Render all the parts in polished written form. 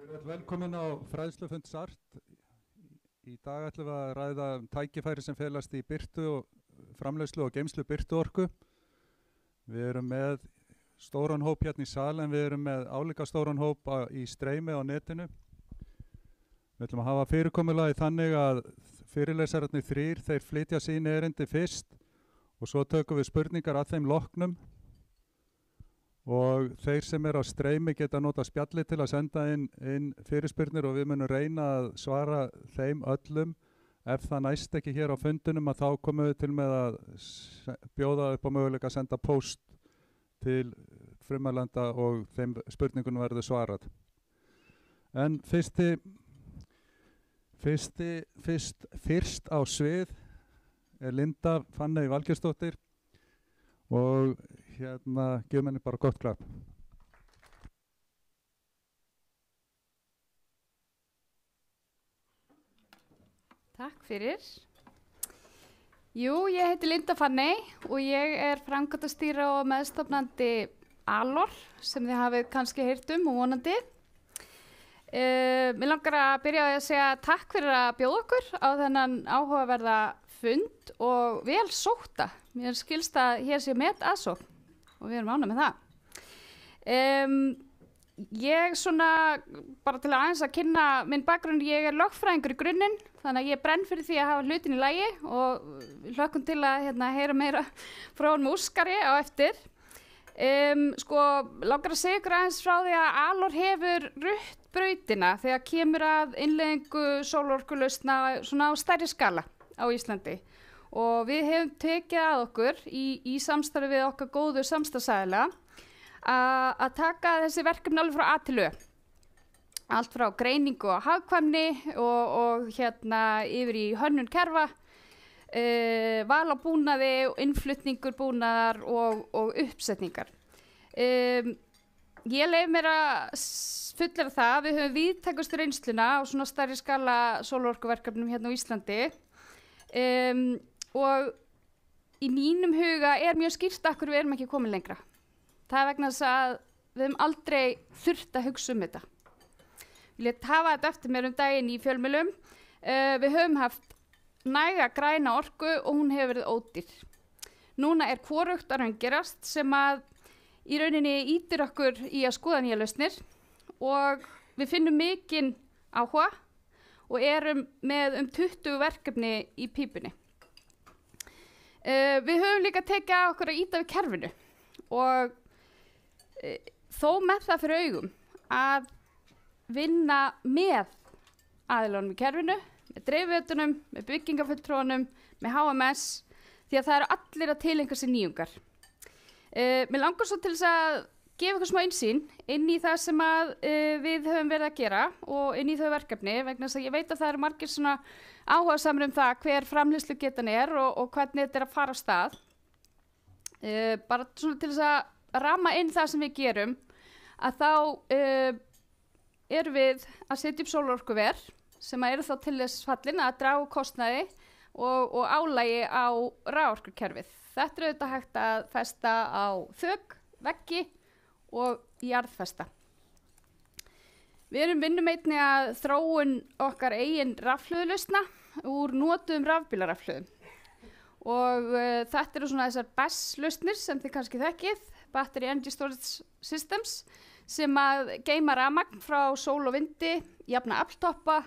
Velkomin á fræðslufund SART. Í dag ætlum við að ræða tækifæri sem felast í birtu og framleiðslu og geymslu birtuorku. Við erum með stóran hóp hérna í sal en við erum með álíka stóran hóp í streymi á netinu. Við ætlum að hafa fyrirkomulagi þannig að fyrirlesararnir þrír, þeir flytja sín erindi fyrst og svo tökum við spurningar að þeim loknum. Og þeir sem á streymi geta nota spjalli til að senda inn fyrirspurnir og við munum reyna að svara þeim öllum. Ef það næst ekki hér á fundunum að þá komum við til með að bjóða upp á möguleika að senda post til frummælanda og þeim spurningunum verður svarað. En fyrst á svið Linda Fanney Valgeirsdóttir og hérna gefum henni bara gott klapp. Takk fyrir. Jú, ég heiti Linda Fanney og ég framkvæmdastýra og meðstofnandi Alor sem þið hafið kannski heyrt og vonandi. Mér langar að byrja á að segja takk fyrir að bjóða okkur á þennan áhugaverða fund og vel sótta. Mér skilst að hér sé met aðsókn og við erum ánægð með það. Ég bara til að aðeins að kynna minn bakgrunn, ég lögfræðingur í grunninn, þannig að ég brenn fyrir því að hafa hlutin í lagi og hlökkum til að heyra meira frá honum Óskari á eftir. Langar að segja ykkur aðeins frá því að Alor hefur rutt brautina þegar kemur að innleiðingu sólarorkulausna svona á stærri skala á Íslandi. Og við hefum tekið að okkur í samstarfi við okkar góðu samstarfsaðila að taka þessi verkefni alveg frá A til Ö. Allt frá greiningu og hagkvæmni og yfir í hönnun kerfa, val á búnaði, innflutningur búnaðar og uppsetningar. Ég leyfi mér að fullera það að við höfum víðtækustu reynsluna á svona stærri skala sólarorkuverkefnum hérna á Íslandi. Og í mínum huga mjög skýrt af hverju við erum ekki komin lengra. Það vegna þess að við höfum aldrei þurft að hugsa þetta. Ég lét hafa þetta eftir mér daginn í fjölmiðlum. Við höfum haft næga græna orku og hún hefur verið ódýr. Núna hvorugt að raungerast sem að í rauninni ýtir okkur í að skoða nýja lausnir og við finnum mikinn áhuga og erum með 20 verkefni í pípunni. Við höfum líka tekið að okkur að ýta við kerfinu og þó með það fyrir augum að vinna með aðilunum í kerfinu, með dreifiveitunum, með byggingafulltrúanum, með HMS, því að það eru allir að tileinka sér nýjungar. Mér langar svo til þess að gefa ykkur smá innsýn inn í það sem að við höfum verið að gera og inn í þau verkefni vegna þess að ég veit að það eru margir svona áhugasamir það hver framleiðslugetan og hvernig þetta að fara af stað. Bara svona til þess að ramma inn það sem við gerum að þá erum við að setja upp sólarorkuver sem eru þá til þess fallin að draga úr kostnaði og álagi á raforkukerfið. Þetta auðvitað hægt að festa á þök, veggi og jarðfesta. Við erum vinnum einnig að þróun okkar eigin rafhlöðulausna úr notuðum rafbílarafhlöðum. Og þetta eru svona þessar BESS-lausnir sem þið kannski þekkið, Battery Energy Storage Systems, sem að geyma rafmagn frá sól og vindi, jafna afltoppa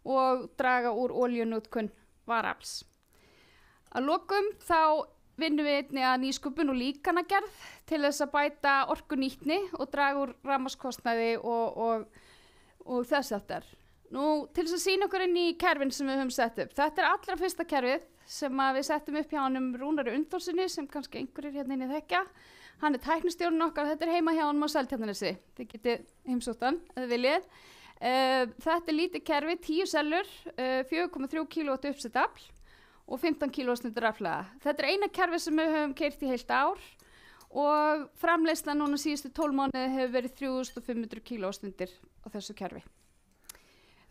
og draga úr olíunotkun varafls. Að lokum þá vinnum við einnig að nýsköpun og líkanagerð til þess að bæta orkunýtni og draga úr rafmagnskostnaði og þess aftar. Nú, til þess að sýna okkur inn í kerfin sem við höfum sett upp. Þetta allra fyrsta kerfið sem við settum upp hjá honum Rúnari Unndórssyni sem kannski einhverjir hérna inni þekkja. Hann tæknistjórinn okkar, þetta heima hjá honum á Seltjarnarnesi. Þið getið heimsótt hann ef þið viljið. Þetta lítið kerfi, 10 sellur, 4,3 kW uppsett afl og 15 kW rafhlaða. Þetta eina kerfi sem við höfum keyrt í heilt ár og framleiðslan núna síðustu 12 mánuði hefur verið 3500 kW á þessu kerfi.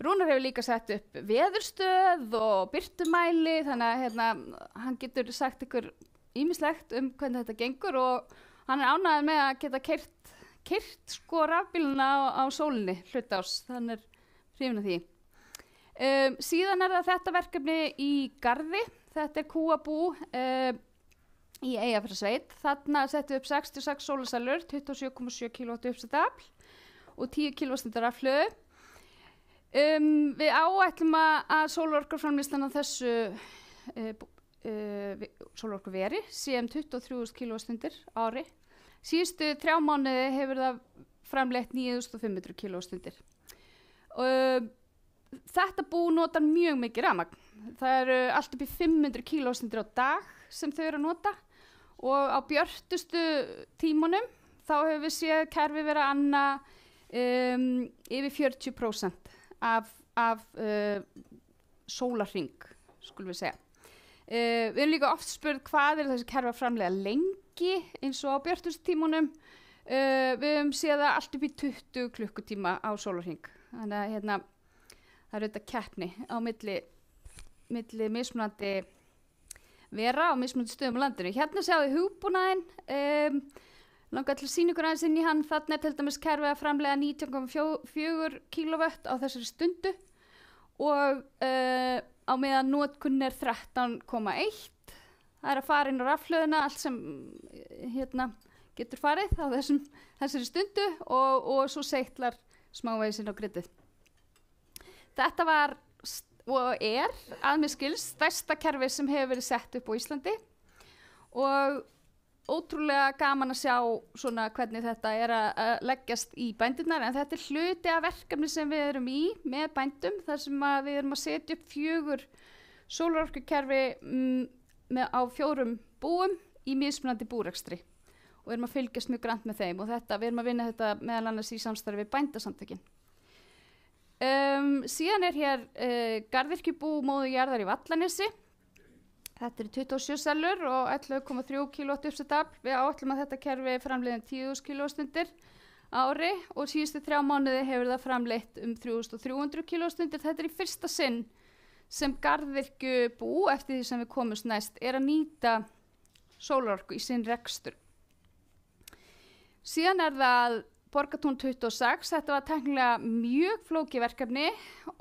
Rúnar hefur líka sett upp veðurstöð og birtumæli, þannig að hann getur sagt ykkur ýmislegt hvernig þetta gengur og hann ánægður með að geta keyrt sko rafbíluna á sólinni hluta árs, þannig hrifin af því. Síðan það þetta verkefni í Garði, þetta kúabú í Eyjafjarðarsveit. Þarna settum við upp 66 sólarsælur, 27,7 kW uppsetafl og 10 kW rafhlöðu. Við áætlum að sólarorkuframleiðslan á þessu sólarorkuveri sé 23.000 kWh ári. Síðustu 3 mánuði hefur það framleitt 9.500 kWh. Þetta bú notar mjög mikið rafmagn. Það eru allt upp í 500 kWh á dag sem þau eru að nota og á björtustu tímunum þá hefur við séð kerfi vera að anna yfir 40% af sólarhring, skulum við segja. Við erum líka oft spurð hvað þessi kerfi að framleiða lengi eins og á björtustu tímunum. Við höfum séð það allt upp í 20 klukkutíma á sólarhring. Þannig að það er auðvitað keppni á milli mismunandi vera á mismunandi stöðum á landinu. Hérna sjáum við hugbúnaðinn, langar til að sýna ykkur aðeins inn í hann. Þarna til dæmis kerfið að framleiða 19,4 kW á þessari stundu og á meðan notkun 13,1. Það að fara inn á rafhlöðuna, allt sem getur farið á þessari stundu og svo seitlar smávegis inn á griddið. Þetta var og að mér skilst stærsta kerfi sem hefur verið sett upp á Íslandi og ótrúlega gaman að sjá svona hvernig þetta að leggjast í bændurnar, en þetta hluti af verkefni sem við erum í með bændum, þar sem við erum að setja upp 4 sólarorkukerfi á 4 búum í mismunandi búrekstri og við erum að fylgjast mjög grannt með þeim og við erum að vinna þetta meðal annars í samstarfi við bændasamtökin. Síðan hér garðyrkjubú Móður jarðar í Vallanesi. Þetta eru 27 sellur og 11,3 kW uppsetafl. Við áætlum að þetta kerfi framleiðir 10.000 kWh ári og síðustu 3 mánuði hefur það framleitt 3.300 kWh. Þetta í fyrsta sinn sem garðyrkjubú, eftir því sem við komumst næst, að nýta sólarorku í sinn rekstur. Síðan það Borgartún 26, þetta var tæknilega mjög flókið verkefni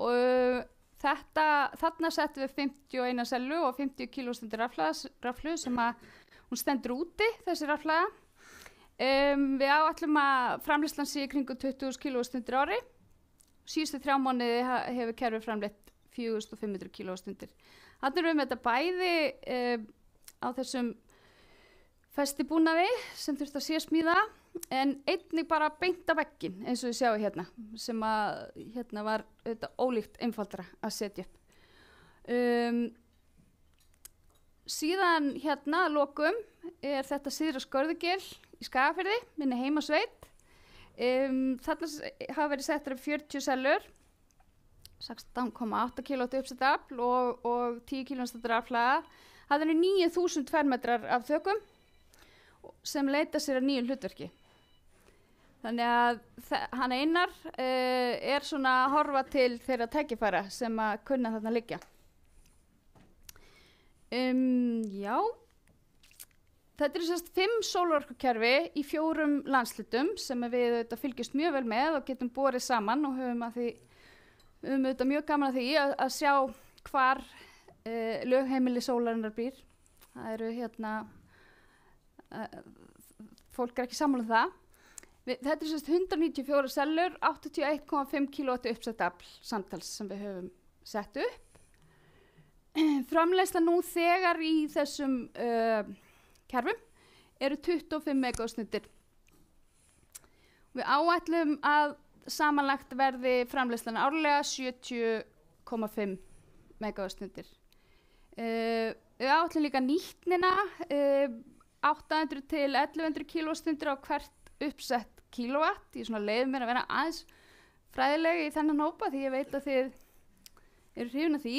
og þarna settum við 51 sellu og 50 kWh rafhlöðu sem hún stendur úti, þessi rafhlaða. Við áætlum að framleiðslan sé í kringum 20.000 kWh ári. Síðustu 3 mánuði hefur kerfið framleitt 4.500 kWh. Þarna erum við með þetta bæði á þessum festibúnaði sem þurfti að sérsmíða, en einnig bara beint af vegginn eins og við sjáum hérna, sem var ólíkt einfaldara að setja upp. Síðan að lokum þetta Syðra Skörðugil í Skagafirði, minni heimasveit. Þarna hafa verið settar upp 40 sellur, 16,8 kW uppsetafl og 10 kW rafhlaða. Það eru 9.000 fermetrar af þökum sem leita sér að nýju hlutverki. Þannig að hann Einar svona að horfa til þeirra tækifæra sem að kunna þarna liggja. Já, þetta eru 5 sólarorkukerfi í 4 landshlutum sem við fylgjumst mjög vel með og getum borið saman og höfum mjög gaman að því að sjá hvar lögheimili sólarinnar býr. Það eru fólk ekki sammála það. Þetta eru 194 sellur, 81,5 kW uppsetafl samtals sem við höfum sett upp. Framleiðsla nú þegar í þessum kerfum eru 25 megastundir. Við áætlum að samanlagt verði framleiðslan árlega 70,5 megastundir. Við áætlum líka nýtnina 800 til 1100 kWh á hvert uppsett kilowatt. Ég leyfi mér að vera aðeins fræðileg í þennan hópa því ég veit að þið eru hrifin af því.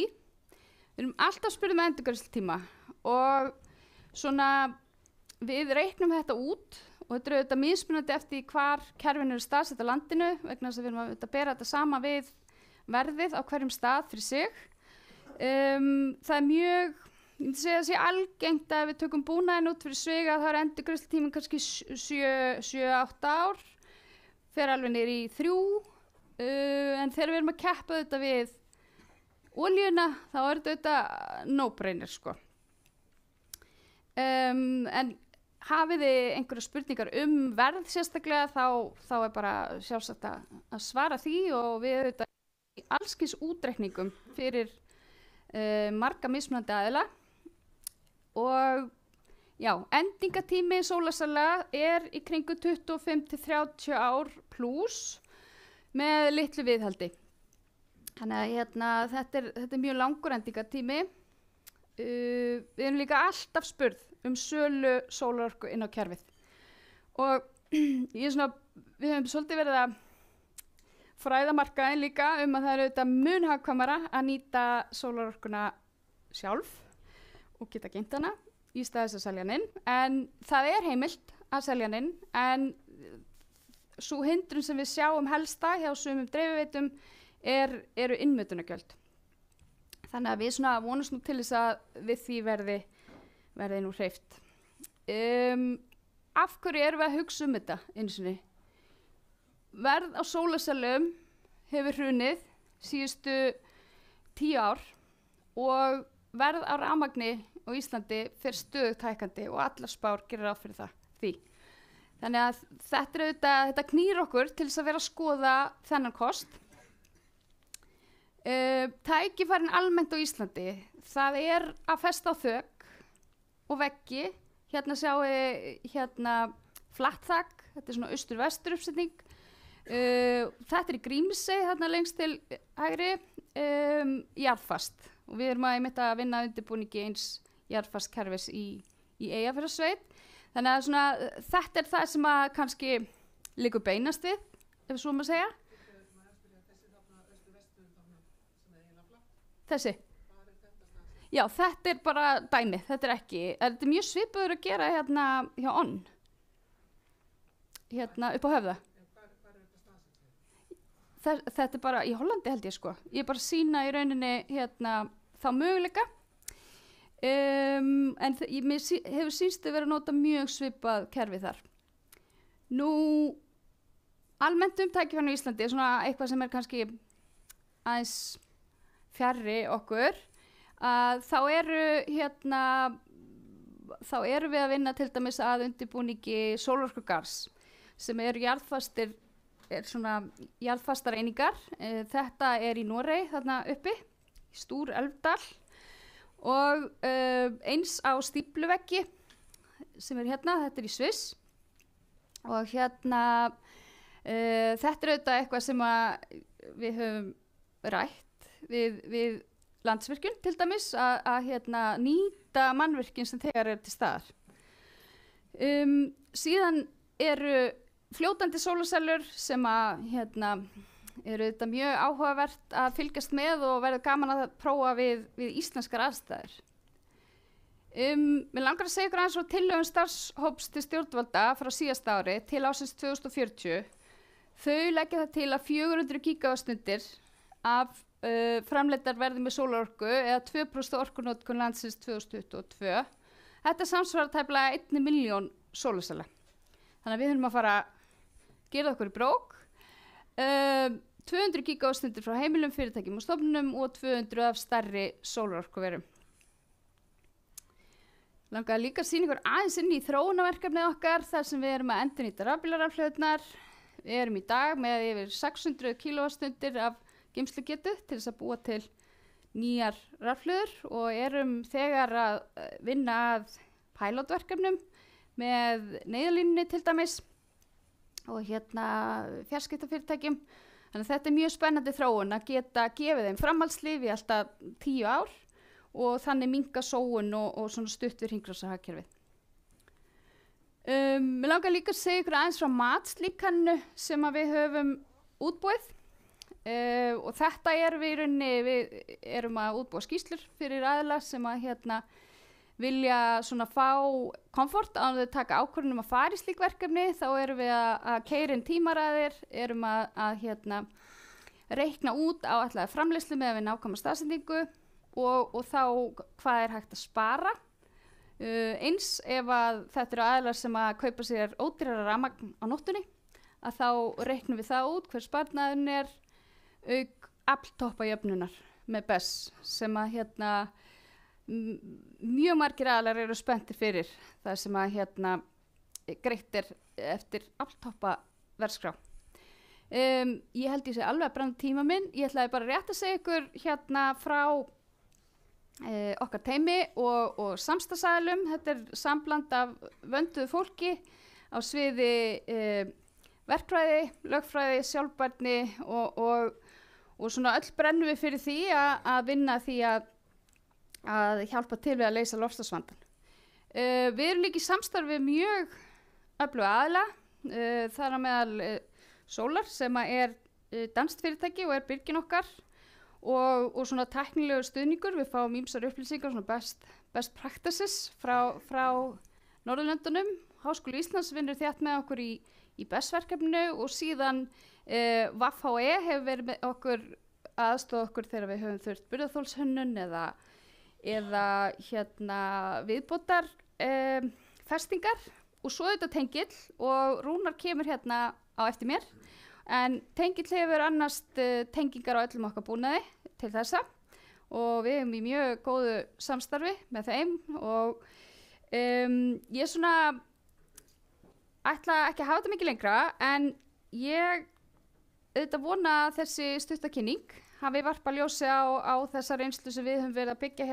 Við erum alltaf spurð með endurgreiðslutíma og við reiknum þetta út og þetta eru auðvitað mismunandi eftir hvar kerfin eru staðsett á landinu vegna þess að við erum að bera þetta sama við verðið á hverjum stað fyrir sig. Það er mjög, ég myndi segja að það sé algengt að við tökum búnaðinn út fyrir sviga, þá er endurgreiðslutíminn kannski 7-8 ár. fer alveg niður í 3, en þegar við erum að keppa þetta við olíuna, þá er þetta no-brainer, sko. En hafið þið einhverja spurningar verð sérstaklega, þá er bara sjálfsagt að svara því, og við auðvitað í allskins útreikningum fyrir marga mismunandi aðila. Og já, endingatími sólarsala er í kringu 25-30 ár pluss með litlu viðhaldi. Þannig að þetta er mjög langur endingatími. Við erum líka alltaf spurð sölu sólarorku inn á kerfið. Og við höfum svolítið verið að fræða markaðinn líka að það er auðvitað mun hagkvæmara að nýta sólarorkuna sjálf og geta geymt hana í stað þess að selja hann inn. En það er heimilt að selja hann inn, en sú hindrun sem við sjáum helsta hjá sumum dreifiveitum eru innmötunargjöld. Þannig að við vonumst nú til þess að við því verði nú hreyft. Af hverju erum við að hugsa þetta einu sinni? Verð á sólarsellum hefur hrunið síðustu 10 ár og verð á rafmagni á Íslandi fer stöðugt hækkandi og allar spár gerir ráð fyrir því. Þannig að þetta knýr okkur til þess að vera að skoða þennan kost. Tækifærin almennt á Íslandi, það er að festa á þök og veggi. Hérna sjáum við flatt þak, þetta er svona austur-vestur uppsetning. Þetta er í Grímsey, þarna lengst til hægri, jarðfast. Og við erum að vinna undirbúningi eins jarðfast kerfis í Eyjafjarðarsveit. Þannig að þetta er það sem að kannski liggur beinast við, ef svo maður segja. Þessi? Já, þetta er bara dæmi, þetta er mjög svipaður að gera hérna hjá ON, hérna upp á Höfða. Þetta er bara í Hollandi held ég, sko. Ég er bara að sýna í rauninni hérna þá möguleika. En mér hefur sýnst að vera að nota mjög svipað kerfi þar. Nú, almennt tækifærin á Íslandi er svona eitthvað sem er kannski aðeins fjarri okkur. Þá eru við að vinna til dæmis að undirbúningi sólarorkugars sem eru jarðfastir, svona jarðfastar einingar. Þetta er í Noregi, þarna uppi, í Stór Elfdal, og eins á stípluveggi sem er hérna, þetta er í Sviss. Og þetta er auðvitað eitthvað sem við höfum rætt við Landsvirkjun til dæmis, að nýta mannvirkin sem þegar til staðar. Síðan eru fljótandi sólarsellur sem eru þetta mjög áhugavert að fylgjast með og verður gaman að prófa við íslenskar aðstæður. Mér langar að segja ykkur aðeins frá tillögum starfshóps til stjórnvalda frá síðasta ári til ársins 2040. Þau leggja það til að 400 gigavaststundir af framleiddar verði með sólarorku eða 2% orkunotkun landsins 2022. Þetta samsvarar tæplega 1 milljón sólarsella. Þannig að við höfum að fara að gera okkur í brók. 200 gigavaststundir frá heimilum, fyrirtækjum og stofnunum og 200 af stærri sólarorkuverum. Langar líka að sýna ykkur aðeins inn í þróunarverkefnið okkar þar sem við erum að endurnýta rafbílarafhlöðurnar. Við erum í dag með yfir 600 kilowattstundir af geymslugetu til þess að búa til nýjar rafhlöður og erum þegar að vinna að pilotverkefnum með neyðarlínunni til dæmis og fjarskiptafyrirtækjum. Þannig að þetta er mjög spennandi þróun að geta gefið þeim framhaldslíf í alltaf 10 ár og þannig minnka sóun og svona stutt við hringrásarhagkerfið. Mér langar líka að segja ykkur aðeins frá matslíkanu sem að við höfum útbúið. Og þetta við í rauninni, við erum að útbúa skýrslur fyrir aðila sem að vilja svona fá komfort á að þau taka ákvörðun að fara í slík verkefni. Þá erum við að keyra inn tímaraðir, erum að reikna út á ætlaða framleiðslu með við nákvæma staðsetningu og þá hvað er hægt að spara. Eins ef að þetta eru aðilar sem að kaupa sér ódýrara rafmagn á nóttunni, að þá reiknum við það út hver sparnaðurinn er auk afltoppajöfnunar með BESS sem að mjög margir aðlar eru spenntir fyrir það sem að greitt er eftir afltoppa verðskrá. Ég held ég sé alveg að brenna tíma minn. Ég ætlaði bara rétt að segja ykkur frá okkar teymi og samstarfsaðilum. Þetta er sambland af vönduðu fólki á sviði verkfræði, lögfræði, sjálfbærni og svona öll brennum við fyrir því að vinna því að hjálpa til við að leysa loftslagsvandann. Við erum líka í samstarfi mjög öfluga aðila, þar á meðal Solar sem er danskt fyrirtæki og er byrgin okkar og svona tæknilegur stuðningur. Við fáum ýmsar upplýsingar, svona best practices frá Norðurlöndunum. Háskóli Íslands vinnur þétt með okkur í BESS-verkefninu og síðan VAFHE hefur verið með okkur aðstoð okkur þegar við höfum þurft burðarþolshönnun eða viðbótar festingar og svo þetta Tengill og Rúnar kemur á eftir mér en Tengill hefur annast tengingar á öllum okkar búnaði til þessa og við erum í mjög góðu samstarfi með þeim og ég svona ætla ekki að hafa þetta mikið lengra en ég auðvitað vona að þessi stuttakynning hafi varpað ljósi á þessa reynslu sem við höfum verið að byggja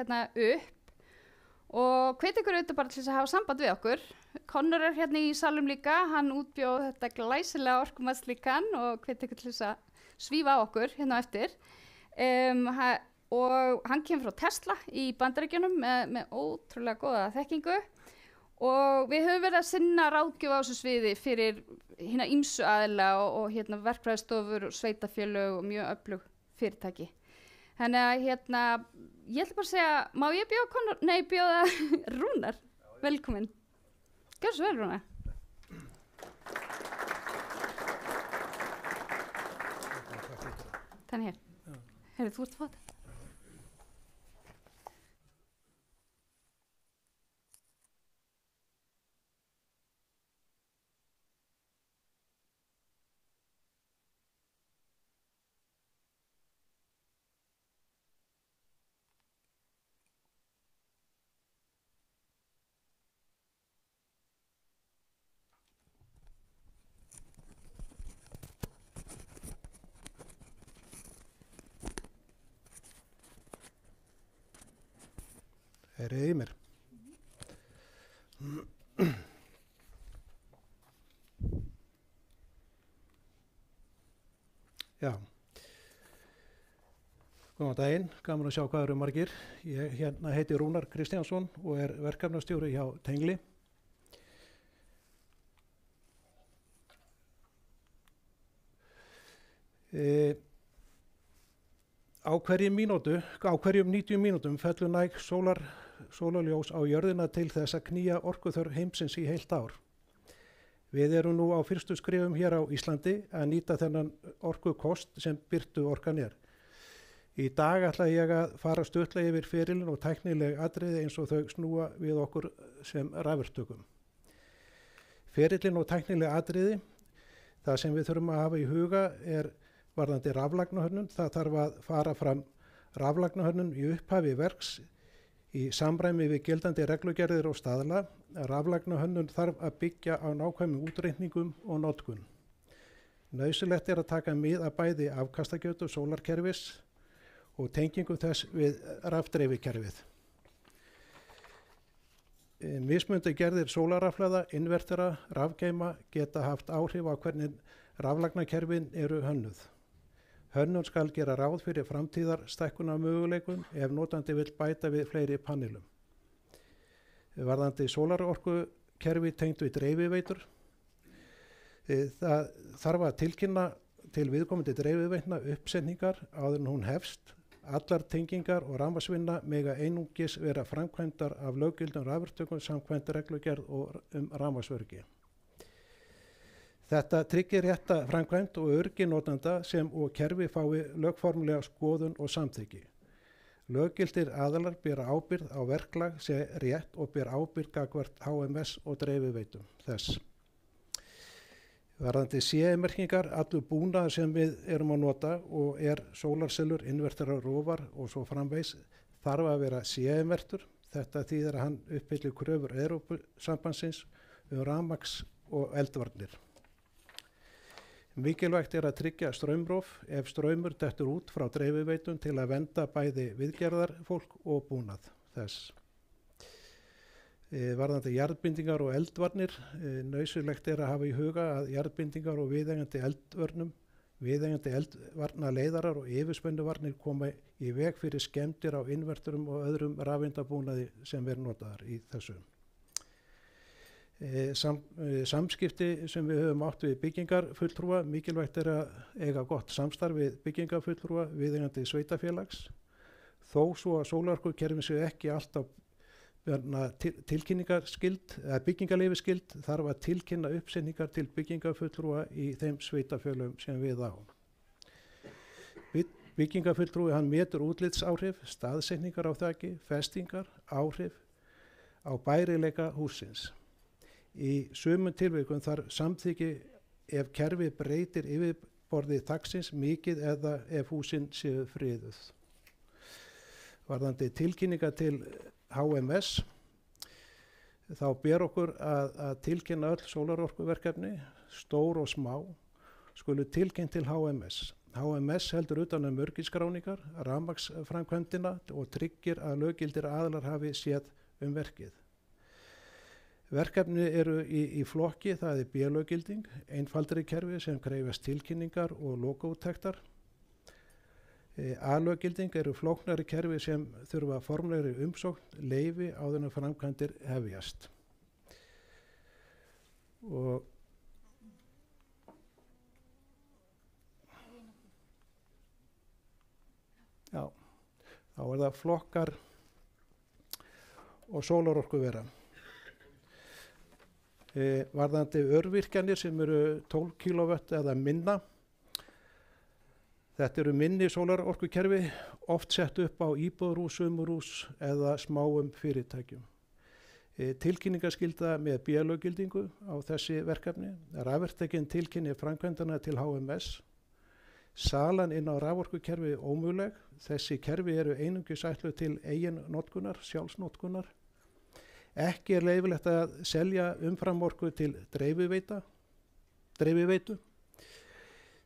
upp og hvet ykkur auðvitað bara til þess að hafa samband við okkur. Connor er í salum líka, hann útbjóð þetta glæsilega orkumatslíkan og hvet ykkur til þess að svífa á okkur á eftir. Og hann kemur frá Tesla í Bandaríkjunum með ótrúlega góða þekkingu og við höfum verið að sinna ráðgjöf á þessu sviði fyrir ýmsu aðila og verkfræðistofur og sveitafélög og mjög öflug fyrirtæki. Þannig að ég ætla bara að segja, má ég bjóða Rúnar, velkomin. Gjörðu svo vel, Rúnar. Þannig hér. Heyrðu, þú ert að fá þetta. Heyriði í mér. Já. Góðan daginn, gaman að sjá hvað eru margir. Ég heiti Rúnar Kristjánsson og er verkefnastjóri hjá Tengli. Á hverjum 90 mínútum fellur næg sólarljós á jörðina til þess að knýja orkuþörf heimsins í heilt ár. Við erum nú á fyrstu skrifum hér á Íslandi að nýta þennan orkukost sem birtu orkan er. Í dag ætla ég að fara stuttlega yfir ferilinn og tæknileg atriði eins og þau snúa við okkur sem rafvirktökum. Ferillinn og tæknileg atriði, það sem við þurfum að hafa í huga er varðandi raflagnahönnun. Það þarf að fara fram raflagnahönnun í upphafi verks í samræmi við gildandi reglugerðir og staðla. Raflagnahönnun þarf að byggja á nákvæmum útreikningum og notkun. Nauðsynlegt er að taka mið af bæði afkastagjötu sólarkerfis og tengingu þess við rafdreifikerfið. Mismunandi gerðir sólarrafhlaða, invertera, rafgeyma geta haft áhrif á hvernig raflagnakerfin eru hönnuð. Hönnun skal gera ráð fyrir framtíðar stækkunarmöguleikum ef notandi vill bæta við fleiri panelum. Varðandi sólarorkukerfi tengt við dreifiveitur. Það þarf að tilkynna til viðkomandi dreifiveitna uppsetningar áður en hún hefst. Allar tengingar og rafmagnsvinna mega einungis vera framkvæmdar af löggildum rafvirktökum samkvæmt reglugerð og rafmagnsöryggi. Þetta tryggir rétta framkvæmd og öryggi notanda sem og kerfi fái lögformlega skoðun og samþykki. Löggildir aðilar bera ábyrgð á verklag sem rétt og ber ábyrgð gagnvart HMS og dreifiveitum þess. Varðandi CE-merkingar, allur búnað sem við erum að nota og sólarsellur, inverterar, rofar og svo framvegis þarf að vera CE-merktur. Þetta þýðir að hann uppfyllir kröfur Evrópusambandsins rafmagns og eldvarnir. Mikilvægt að tryggja straumrof ef straumur dettur út frá dreifiveitum til að vernda bæði viðgerðarfólk og búnað þess. Varðandi jarðbindingar og eldvarnir, nauðsynlegt að hafa í huga að jarðbindingar og viðeigandi eldvörnum, viðeigandi eldvarnaleiðarar og yfirspennuvarnir koma í veg fyrir skemmdir á inverterum og öðrum rafeindabúnaði sem verður notaðar í þessu. Samskipti sem við höfum átt við byggingarfulltrúa, mikilvægt að eiga gott samstarf við byggingarfulltrúa viðeigandi sveitafélags. Þó svo að sólarorkukerfin séu ekki alltaf tilkynningarskyld eða byggingarleyfiskyld þarf að tilkynna uppsetningar til byggingarfulltrúa í þeim sveitafélögum sem við á. Byggingarfulltrúi hann metur útlitsáhrif, staðsetningar á þaki, festingar, áhrif á bærileika hússins. Í sumum tilvikum þarf samþykki ef kerfi breytir yfirborði þaksins mikið eða ef húsin séu friðuð. Varðandi tilkynninga til HMS, þá ber okkur að tilkynna öll sólarorkuverkefni, stór og smá, skulu tilkynnt til HMS. HMS heldur utan öryggisskráningar, rafmagnsframkvæmdina og tryggir að löggildir aðilar hafi séð verkið. Verkefni eru í flokki, það B-löggilding, einfaldari kerfi sem krefjast tilkynningar og lokaúttektar. A-löggilding eru flóknari kerfi sem þurfa formlegri umsókn, leyfi áður en framkvæmdir hefjast. Og já, þá það flokkar og sólarorkuvera. Varðandi örvirkjanir sem eru 12 kW eða minna. Þetta eru minni sólarorkukerfi, oft sett upp á íbúðarhús, sumurhús eða smáum fyrirtækjum. Tilkynningaskylda með B-löggildingu á þessi verkefni. Rafverktakinn tilkynni framkvæmdina til HMS. Salan inn á raforkukerfi ómöguleg. Þessi kerfi eru einungis ætluð til eigin notkunar, sjálfsnotkunar. Ekki leyfilegt að selja umframorku til dreifiveitu.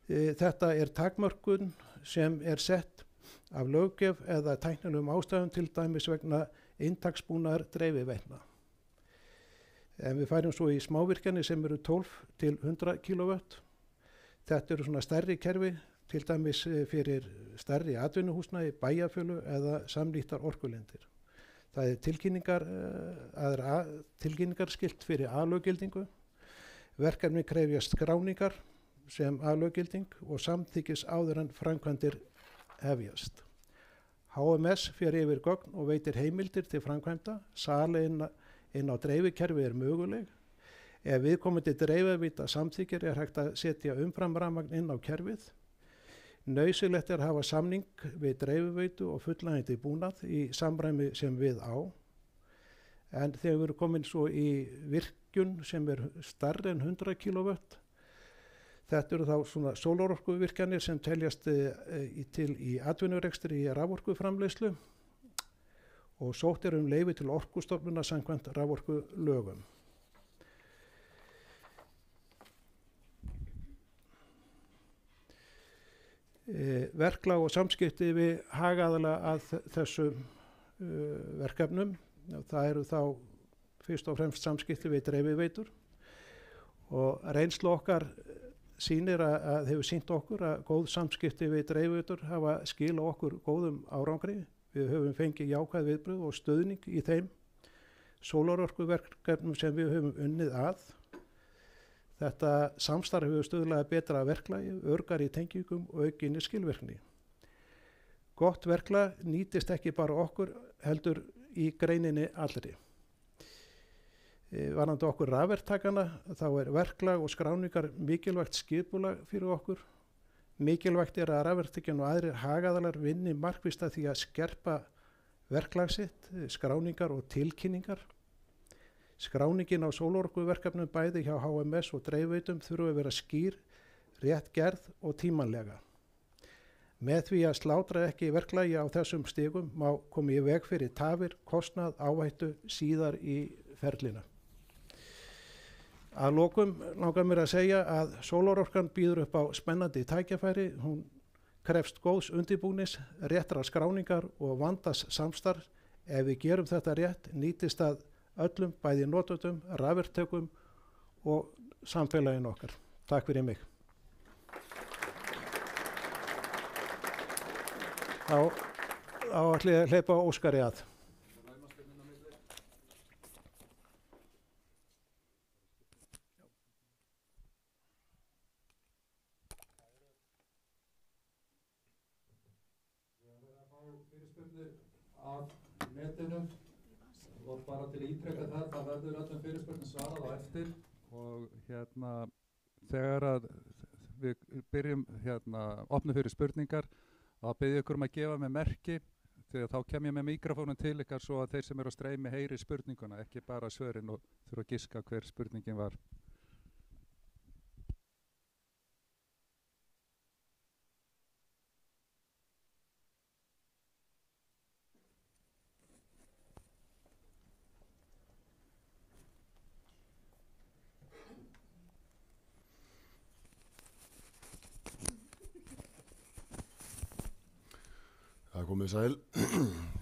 Þetta takmörkun sem sett af löggjöf eða tæknilegum ástæðum til dæmis vegna inntaksbúnaðar dreifiveitna. En við færum svo í smávirkjanir sem eru 12 til 100 kW. Þetta eru svona stærri kerfi, til dæmis fyrir stærri atvinnuhúsnæði, bæjarfjölu eða samnýttar orkulindir. Það tilkynningarskylt fyrir A-löggildingu. Verkefni krefjast skráningar sem A-löggilding og samþykkis áður en framkvæmdir hefjast. HMS fer yfir gögn og veitir heimildir til framkvæmda. Sala inn á dreifikerfi möguleg. Ef viðkomandi dreifiveita samþykkir hægt að setja umframrafmagn inn á kerfið. Nauðsynlegt að hafa samning við dreifiveitu og fullnægjandi búnað í samræmi sem við á. En þegar við erum komin svo í virkjun sem stærri en 100 kW, þetta eru þá svona sólarorkuvirkjanir sem teljast til í atvinnurekstri í raforkuframleiðslu og sótt leyfi til Orkustofnunar samkvæmt raforkulögum. Verklag og samskipti við hagaðila að þessum verkefnum. Það eru þá fyrst og fremst samskipti við dreifiveitur og reynslu okkar sýnir að hefur sýnt okkur að góð samskipti við dreifiveitur hafa skilað okkur góðum árangri. Við höfum fengið jákvæð viðbrögð og stuðning í þeim sólarorkuverkefnum sem við höfum unnið að. Þetta samstarf hefur stuðlað betra verklagi, örgari tengingum og aukinni skilvirkni. Gott verklag nýtist ekki bara okkur, heldur í greininni allri. Varðandi okkur rafverktakana, þá verklag og skráningar mikilvægt skipulag fyrir okkur. Mikilvægt að rafverktakinn og aðrir hagaðalar vinni markvisst að því að skerpa verklag sitt, skráningar og tilkynningar. Skráningin á sólorkuverkefnum bæði hjá HMS og dreifveitum þurfa að vera skýr, rétt gerð og tímanlega. Með því að slátra ekki verklagi á þessum stigum má koma í veg fyrir tafir, kostnað, áhættu síðar í ferlina. Að lokum langar mér að segja að sólarorkan býður upp á spennandi tækjafæri. Hún krefst góðs undirbúnis, réttra skráningar og vandas samstarf. Ef við gerum þetta rétt nýtist að öllum, bæði notendum, rafverktökum og samfélaginu okkar. Takk fyrir mig. Þá ætlum ég að hleypa Óskari að. Af netinu og bara til að ítreka það verður öllum fyrirspurnum svarað á eftir og þegar að við byrjum opnum fyrir spurningar þá bið ég ykkur að gefa mig merki þegar þá kem ég með mikrofónum til ykkar svo að þeir sem eru á streymi heyri spurninguna, ekki bara svörin og þurfa að giska hver spurningin var. Það er komið sæl.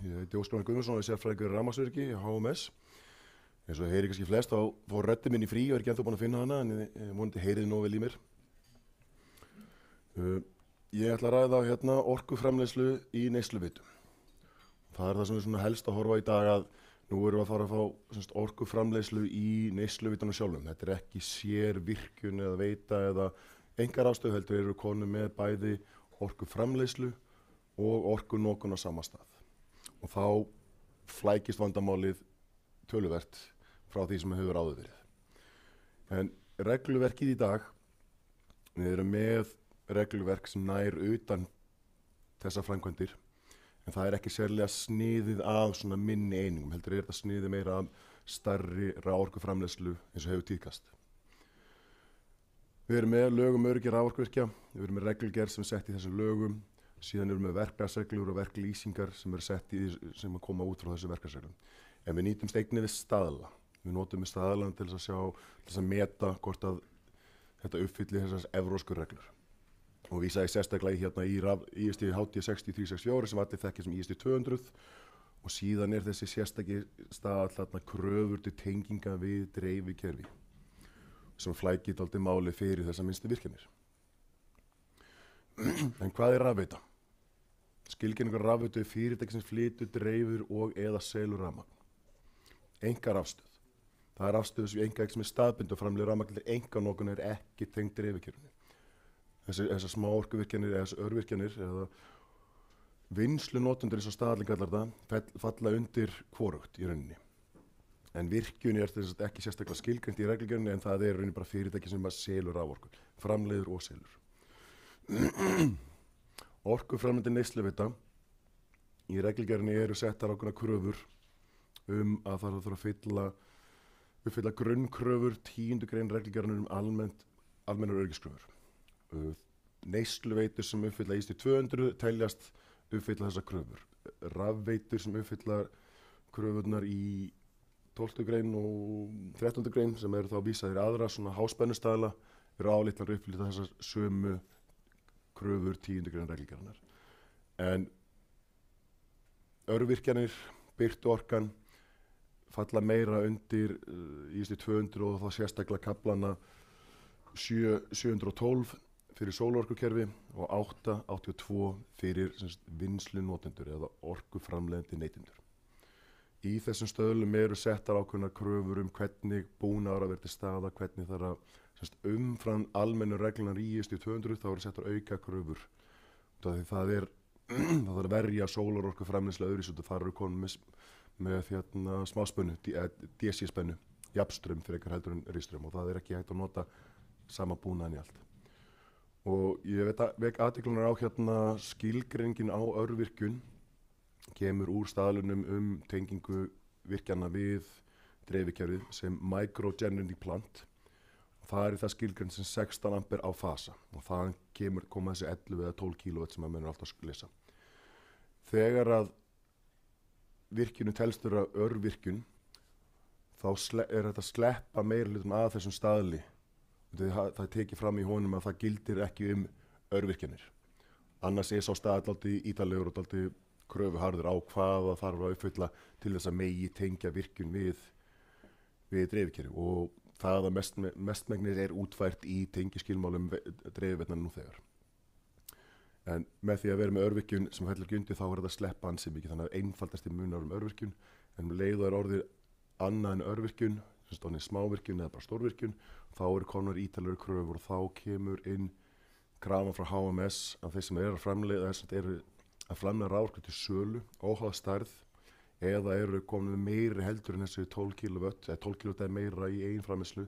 Ég heiti Óskar Guðmundsson og ég sérfræðingur í rafmagnsöryggi hjá HMS. Eins og heyri kannski flest þá fór röddin minn í frí og er ekki ennþá búin að finna hana en ég vonandi heyrið nóg vel í mér. Ég ætla að ræða orkuframleiðslu í neysluveitum. Það er það sem við svona helst að horfa í dag að nú erum við að fara að fá orkuframleiðslu í neysluveitunum sjálfum. Þetta er ekki sér virkjun eða veita eða engar ástöðu heldur eru konur með bæði orkuframleiðslu og orkunókun á sama stað. Og þá flækist vandamálið töluvert frá því sem hefur áður verið. En regluverkið í dag, við erum með regluverk sem nær utan þessar framkvæmdir, en það er ekki sérlega sniðið af svona minni einingum, heldur þetta sniðið meira af stærri raforkuframleiðslu eins og hefur tíðkast. Við erum með lög um öryggi raforkuvirkja, við erum með reglugerð sem er sett í þessum lögum, síðan erum við með verklagsreglur og verklýsingar sem eru sett í sem að koma út frá þessu verklagsreglum. En við nýtumst einnig við staðla. Við notum við staðlan til þess að meta hvort að þetta uppfylli þessar evrósku reglur. Og vísa ég sérstaklega í ISD HD 6364 sem allir þekkja sem ISD 200 og síðan er þessi sérstakki staðall kröfur til tenginga við dreifikerfi sem flækir dálítið máli fyrir þessar minnstu virkjanir. En hvað er rafveita? Skilgreiningar rafveitu er fyrirtæki sem flytur, dreifir og eða selur rafmagn. Engarafstöð. Það er afstöð sem enga sem er staðbundið og framleiðir rafmagn til enganókun er ekki tengd dreifikerfinu. Þessar smá orkuvirkjanir eða þessar örvirkjanir eða vinnslunotendur eins og staðallinn kallar það falla undir hvorugt í rauninni. En virkjun er þess að ekki sérstaklega skilgreint í reglugerðinni en það er rauninni bara fyrirtæki sem selur raforku, framleiðir og selur. Orkuframleiðandi neysluveita í reglugerðinni eru settar ákveðnar kröfur að það þarf að uppfylla grunnkröfur 10. grein reglugerðarinnar almennar öryggiskröfur. Neysluveitur sem uppfylla ISD 200 teljast uppfylla þessar kröfur. Rafveitur sem uppfylla kröfurnar í 12. grein og 13. grein sem eru þá vísaðir aðra svona háspennustaðla eru álitlar uppfylla þessar sömu kröfur 10. grein reglugerðarinnar. En örvirkjanir, birtuorkan falla meira undir ISD 200 og þá sérstaklega kaflana 712 fyrir sólarorkukerfi og 882 fyrir vinnslunotendur eða orkuframleiðandi neytendur. Í þessum stöðlum eru settar ákveðnar kröfur hvernig búnaður að vera til staða, hvernig þarf að umfram almennu reglunar í ISD 200 þá eru settar auka kröfur. Það er að verja sólarorkuframleiðslu öðru svo þar eru konum með smáspennu, DC-spennu, jafnströmm fyrir einhver heldur en ristströmm og það er ekki hægt að nota sama búnaðan í allt. Og ég vek athyglunar á skilgreiningin á örvirkjun kemur úr staðlunum tengingu virkjana við dreifikerfið sem micro-generating plant og það er í það skilgrein sem 16 ampere á fasa og það koma þessi 11 eða 12 kW sem að menn alltaf lesa. Þegar að virkjunum telstur að örvirkjun þá er þetta að sleppa meira hlutum að þessum staðli. Það er tekið fram í honum að það gildir ekki örvirkjanir. Annars er sá staðall alltaf ítarlegur og alltaf kröfuharður á hvað það þarf að uppfylla til þess að megi tengja virkjun við dreifikerfi og það að mestmegnir er útfært í tengiskilmálum dreifiveitna nú þegar. En með því að vera með örvirkjun sem fellur ekki undir þá er þetta að sleppa ansi mikið þannig að einfaldasti munar örvirkjun en leið og er orðið annað en örvirkjun, sem stóðin smávirkjun eða bara stórvirkjun, þá eru konar ítalegu kröfur og þá kemur inn krafan frá HMS af þeir sem eru að framleiða raforku til sölu, óháð stærð eða eru komin meiri heldur en þessi 12 kW eða 12 kW eða meira í eigin framleiðslu,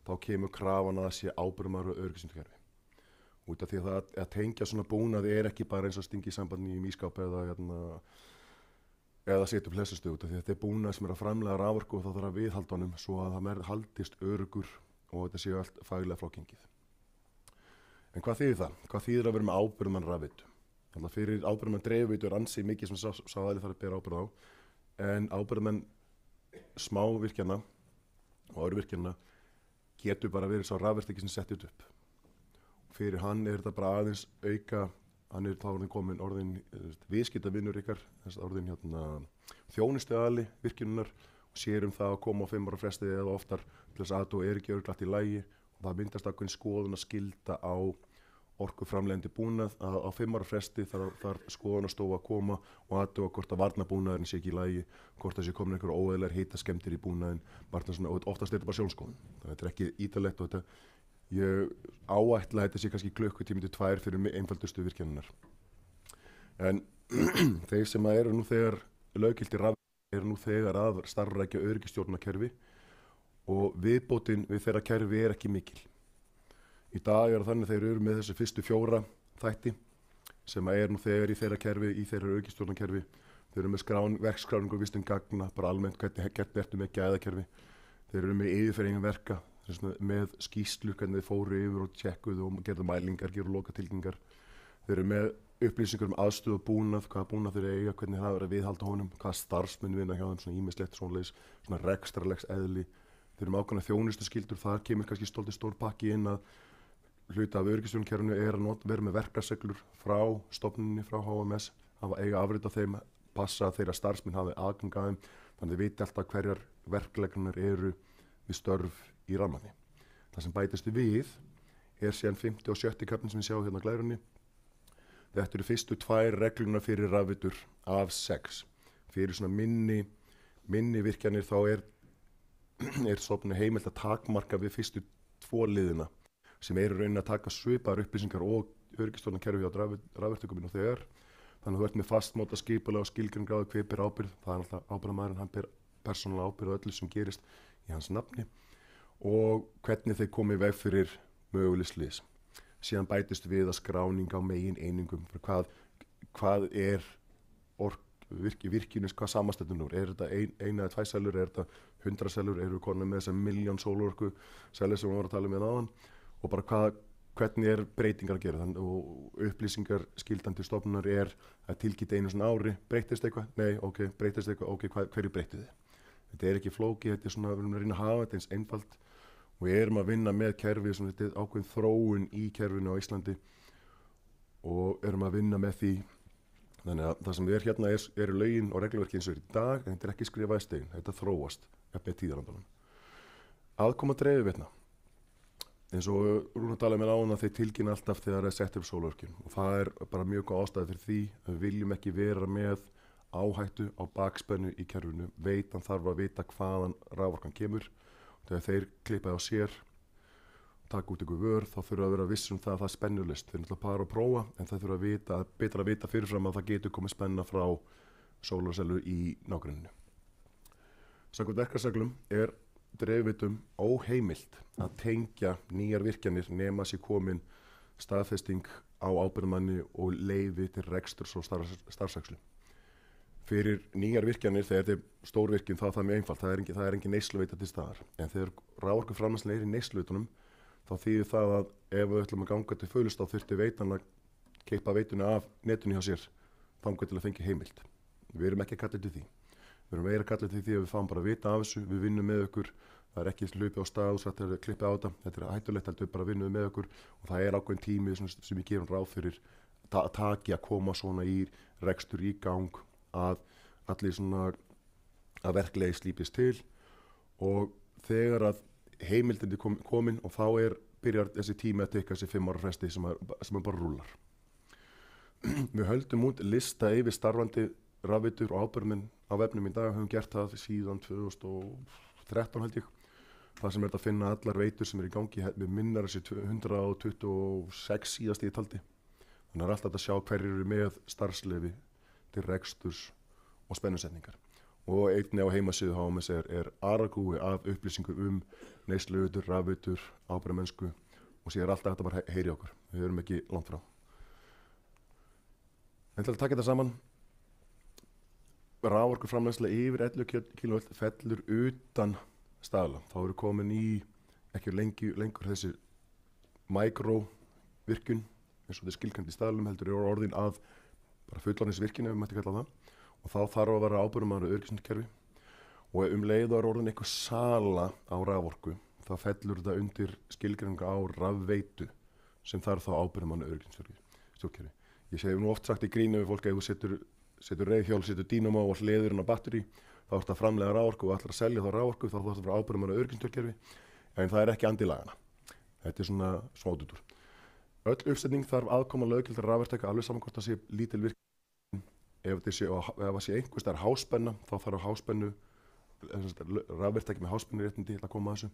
þá kemur krafan að það sé ábyrgðarmaður og öryggisumkerfi. Út af því að tengja svona búnaði er ekki bara eins og stingi í sambandi í ískáp eða setja upp hleðslustöð út af því að þetta er búnað sem er að framleiða raforku og það þarf að viðhalda honum svo að það haldist öruggur og þetta séu allt faglega frágengið. En hvað þýðir það? Hvað þýðir að vera með ábyrgðarmann rafveitu? Þannig að fyrir ábyrgðarmann dreifiveitu er ansi mikið sem sá aðili þarf að bera ábyrgð á en ábyrgðarmenn smávirkjana og örvirkjana getur bara verið sá rafverki sem settið upp. Fyrir hann er þetta bara aðeins auka hann er þá orðin viðskiptavinur ykkar, orðin þjónustuaðili virkjunar og sér það að koma á 5 ára fresti eða oftar til þess að er ekki örugglega allt í lagi og það myndast ákveðin skoðun að skilda á orkuframleiðandi búnað að á 5 ára fresti þarf skoðunarstofa að koma og aðtuga hvort að varnarbúnaðurinn sé ekki í lagi, hvort það sé komin einhverja óeðlilegar hitaskemmdir í búnaðinn, oftast er þetta bara sjónskoðun. Þetta er ekki ítarlegt og ég áætla að þetta sé kannski klukkutími til 2 fyrir einfaldustu virkjanirnar. En þeir sem eru nú þegar löggiltir rafvirkjanir eru nú þegar að starfrækja öryggisstjórnarkerfi og viðbótin við þeirra kerfi er ekki mikil. Í dag er þannig þeir eru með þessu fyrstu 4 þætti sem nú þegar í þeirra kerfi, í þeirra öryggisstjórnarkerfi. Þeir eru með verkskráningu og vistum gagna, bara almennt hvernig ertu með gæðakerfi. Þeir eru með yfirferðingum verka með skýrslu hvernig þeir fóru yfir og tjekkuðu og gerðu mælingar, gerðu lokatilkynningar. Þeir eru með upplýsingar aðstöðu og búnað, hvaða búnað þeir eiga, hvernig það er að viðhalda honum, hvaða starfsmenn vinna hjá þeim, svona ýmislegt svoleiðis, svona rekstrarlegs eðli. Þeir eru með ákveðna þjónustuskyldur, þar kemur kannski stoltið stór pakki inn að hluta af öryggisstjórnarkerfinu er að vera með verklagsreglur frá stofnuninni, frá HMS, eiga afrita þeim, passa að þeirra starfsmenn hafi aðgang að þeim, þannig þeir viti alltaf hverjar verklegrunar eru við störf í rafmagni. Það sem bætist við er síðan 50 og 70 kaflinn sem við sjáum hérna á glærunni. Þetta eru fyrstu 2 reglunar fyrir rafveitur af 6. Fyrir svona minni virkjanir þá er stofnuninni heimilt að takmarka við fyrstu 2 liðina sem eru raunin að taka svipaðar upplýsingar og öryggisstjórnarkerfi á rafverktökuminn og þegar. Þannig að þú ert með fastmóta skipulega og skilgreiningar á hver ber ábyrgð. Það er alltaf ábyrgðarmaðurinn, hann ber persónulega ábyrgð á öllu sem gerist í hans nafni og hvernig þeir komi í veg fyrir möguleg slys. Síðan bætist við að skráning á megin einingum fyrir hvað er virkjunum, hvað samanstættunum er þetta 1 eða 2 sellur, er þetta 100 sellur, eru við komin með þessa 1 milljón sólorku sellur sem við varum að tala með áðan og bara hvernig er breytingar að gera og upplýsingar skildandi stofnunar er að tilkynna einu svona ári, breytist eitthvað? Nei, ok, breytist eitthvað, ok, hverju breytið þið? Þetta er ekki flókið, þetta er svona, við erum að reyna að hafa þetta eins einfalt og við erum að vinna með kerfi sem þetta er ákveðin þróun í kerfinu á Íslandi og erum að vinna með því. Þannig að það sem við hérna eru lögin og regluverki eins og í dag, en þetta er ekki skrifað í stein, þetta þróast með tíðarandanum. Aðkoma dreifiveitna. Eins og Rúnar talaði með áðan að þeir tilkynna alltaf þegar það er sett upp sólvirkjun og það er bara mjög góð ástæða fyrir því að við viljum ekki vera með áhættu á bakspennu í kerfinu. Veitan þarf að vita hvaðan raforkan kemur. Þegar þeir klippa á sér, taka út ykkur vör, þá þurfa að vera vissum það að það er spennulist. Þeir náttúrulega para að prófa, en það þurfa betra að vita fyrirfram að það getur komið spenna frá sólarsellu í nágrenninu. Samkvæmt verklagsreglum er dreifiveitum óheimilt að tengja nýjar virkjanir nema sé komin staðfesting á ábyrgðarmanni og leyfi til reksturs og starfsrækslu. Fyrir nýjar virkjanir, þegar þetta er stór virkjun, þá er það mjög einfalt, það er engin neysluveita til staðar. En þegar raforkuframleiðslan er í neysluveitunum, þá þýðir það að ef við ætlum að ganga til Fuglust, þá þurfti veitan að keypa veituna af netinu hjá sér, þangað til að fengi heimild. Við erum ekki að kalla til því. Við erum meira að kalla til því að við fáum bara að vita af þessu, við vinnum með ykkur, það er ekki hlupið á stað og satt að klippa á þetta er hættulegt, heldur við bara vinnum með ykkur og það er ákveðin tími sem við gerum ráð fyrir taki að koma svona í rekstur í gang að allir svona að verklegi slípist til og þegar að heimildin er komin og þá byrjar þessi tími að tekka þessi 5 ára fresti sem bara rúlar. Við höldum út lista yfir starfandi rafveitur og ábyrgðarmenn á vefnum í dag, höfum gert það síðan 2013 held ég. Það sem að finna allar veitur sem í gangi, við minnar þessi 126 síðast ég taldi. Þannig alltaf að sjá hverjir eru með starfsleyfi til reksturs og spennusetningar. Og einnig á heimasíðu HMS er aragúi af upplýsingum neysluveitur, rafveitur, ábyrgðarmennsku og sér alltaf þetta bara heyri okkur. Við erum ekki langt frá. En til að taka þetta saman, raforkuframleiðsla yfir 11 kV fellur utan staðla. Þá eru komin í ekki lengur þessi mikrovirkjun, eins og þetta skilgreint í staðlum, heldur orðin að bara fullorðinsvirkjun ef við mætti kalla það. Og þá þarf að vera ábyrgðarmaður öryggiskerfi og leið og orðin eitthvað sala á raforku, þá fellur þetta undir skilgreininga á rafveitu sem þarf þá ábyrgðarmaður öryggiskerfi. Ég segi nú oft sagt í grínu við fólk að ef þú setur reiðhjól, setur dínamo og hleðurinn á batteri, þá ertu að framleiða raforku og ætlar að selja þá raforku, þá þarf það að vera ábyrgðarmaður öryggiskerfi, en það er ekki andi lagana. Þetta er svona smátútur. Öll uppsetning þarf aðkoma löggiltra rafverktaka alveg saman hvort það sé lítil virkjun. Ef það sé einhvers staðar háspenna, þá þarf á háspennu, rafverktaki með háspennuréttindi til að koma að þessu.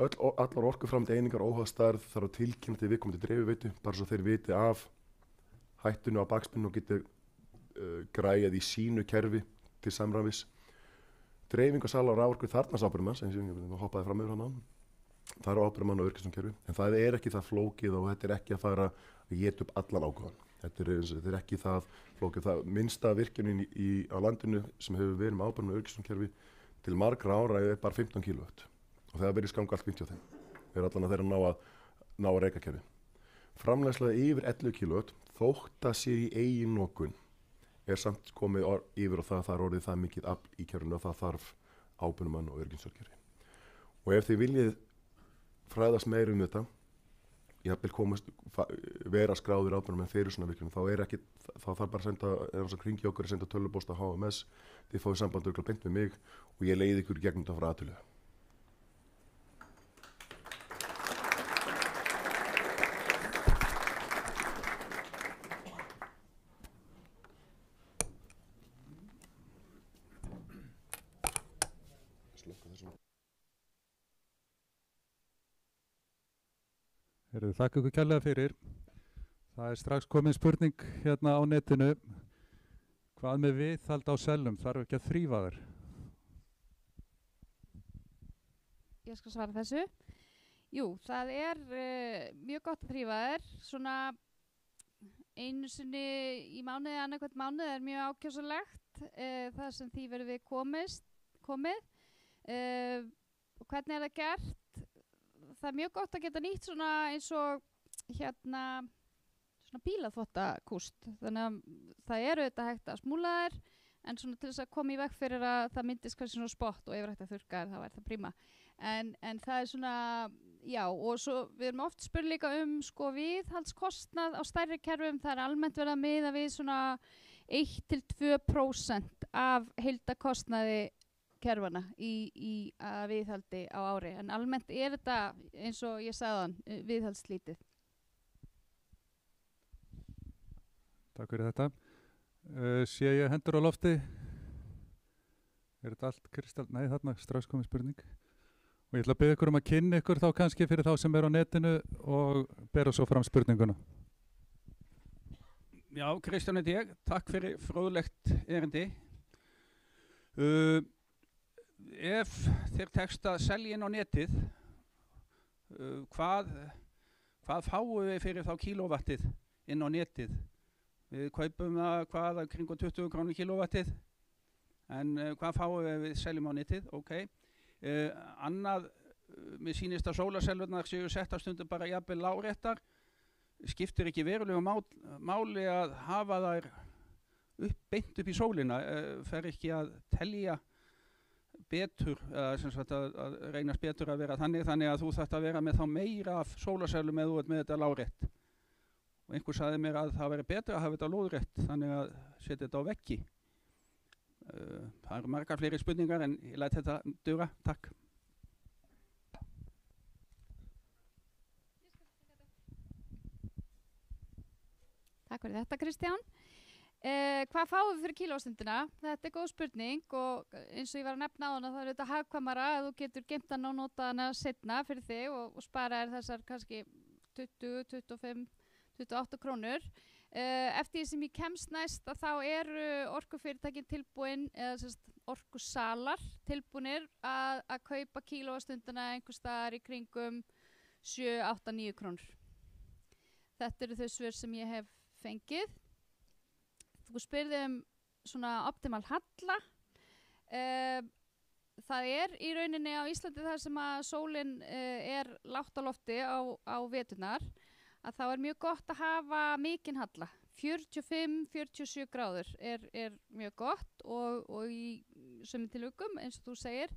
Allar orkuframleiðandi einingar óháð stærð þarf að tilkynna til viðkomandi dreifiveitu, bara svo þeir viti af hættunni á bakspinnu og geti græjað í sínu kerfi til samræmis. Dreifing og sala á raforku þarfnast ábyrgðarmanns, eins og ég hoppaði fram yfir hana. Það er ábyrgðarmann og öryggiskerfi, en það er ekki það flókið og þetta er ekki að fara að éta upp allan ágóðan. Þetta er ekki það flókið. Það minnsta virkjunin á landinu sem hefur verið með ábyrgðarmann og öryggiskerfi til margra ára er bara 15 kW og það verið skanga allt 50 á þeim. Það er allan að þeirra ná að reka kerfi. Framleiðsla yfir 11 kW þótt að sé í eigin notkun er samt komið yfir og það er orðið það mikið afl í kerfinu og það þarf ábyrgðarmann og öryggiskerfi. Og ef þið viljið fræðast meira þetta, vera skráðir ábyrgðarmenn fyrir svona virkjunum, þá þarf bara að senda, eða kringi okkur að senda tölvupóst á HMS, þið fáið samband örugglega beint með mig og ég leiði ykkur gegnum þetta frá A til Ö. Þakka ykkur kærlega fyrir. Það er strax komin spurning hérna á netinu. Hvað með viðhald á sellum? Þarf ekki að þrífa þær? Ég skal svara þessu. Jú, það er mjög gott að þrífa þær. Svona einu sinni í mánuði, annarkvæmt mánuði er mjög ákjósanlegt. Það sem því verður við komið. Og hvernig er það gert? Það er mjög gott að geta nýtt svona eins og svona bílaþvottakúst. Þannig að það eru þetta hægt að smúla þær en svona til þess að koma í veg fyrir að það myndist kannski svona spott og yfir hægt að þurrka þær, þá er það príma. En það er svona, já, og svo við erum oft spurð líka sko viðhaldskostnað á stærri kerfum. Það er almennt verið að miða við svona 1-2% af heildarkostnaði kerfana í viðhaldi á ári, en almennt er þetta eins og ég sagðan viðhaldslítið. Takk fyrir þetta. Sé ég hendur á lofti? Er þetta allt kristall? Nei, þarna strax komið spurning. Og ég ætla að biðja ykkur að kynna ykkur þá kannski fyrir þá sem er á netinu og bera svo fram spurninguna. Já, Kristján heiti ég. Takk fyrir fróðlegt erindi. Ef þeir tekst að selja inn á netið, hvað fáum við fyrir þá kílóvattið inn á netið? Við kaupum það hvaða kringum 20 krónur kilowattið, en hvað fáum við seljum á netið, ok. Annað, mér sýnist að sólarsellurnar séu sett á stundum bara jafnvel láréttar, skiptir ekki verulegu máli að hafa þær beint upp í sólina, fer ekki að telja betur, sem sagt að reynast betur að vera þannig að þú þarft að vera með þá meira af sólarsellum eða þú ert með þetta lárétt. Og einhver sagði mér að það veri betra að hafa þetta lóðrétt, þannig að setja þetta á veggi. Það eru margar fleiri spurningar en ég læt þetta duga. Takk. Takk fyrir þetta, Kristján. Hvað fáum við fyrir kílóstundina? Þetta góð spurning og eins og ég var að nefna á hana, það er þetta hagkvæmara að þú getur geymt hana og nota hana seinna fyrir þig og spara þessar kannski 20, 25, 28 krónur. Eftir því sem ég kemst næst að þá eru orkufyrirtækin tilbúin, eða orkusalar tilbúinir að kaupa kílóstundina einhvers staðar í kringum 7, 8, 9 krónur. Þetta eru þau svör sem ég hef fengið. Þú spyrði svona optimal halla. Það í rauninni á Íslandi þar sem að sólin lágt á lofti á veturnar, að þá mjög gott að hafa mikinn halla. 45-47 gráður mjög gott og í sumum tilvikum, eins og þú segir,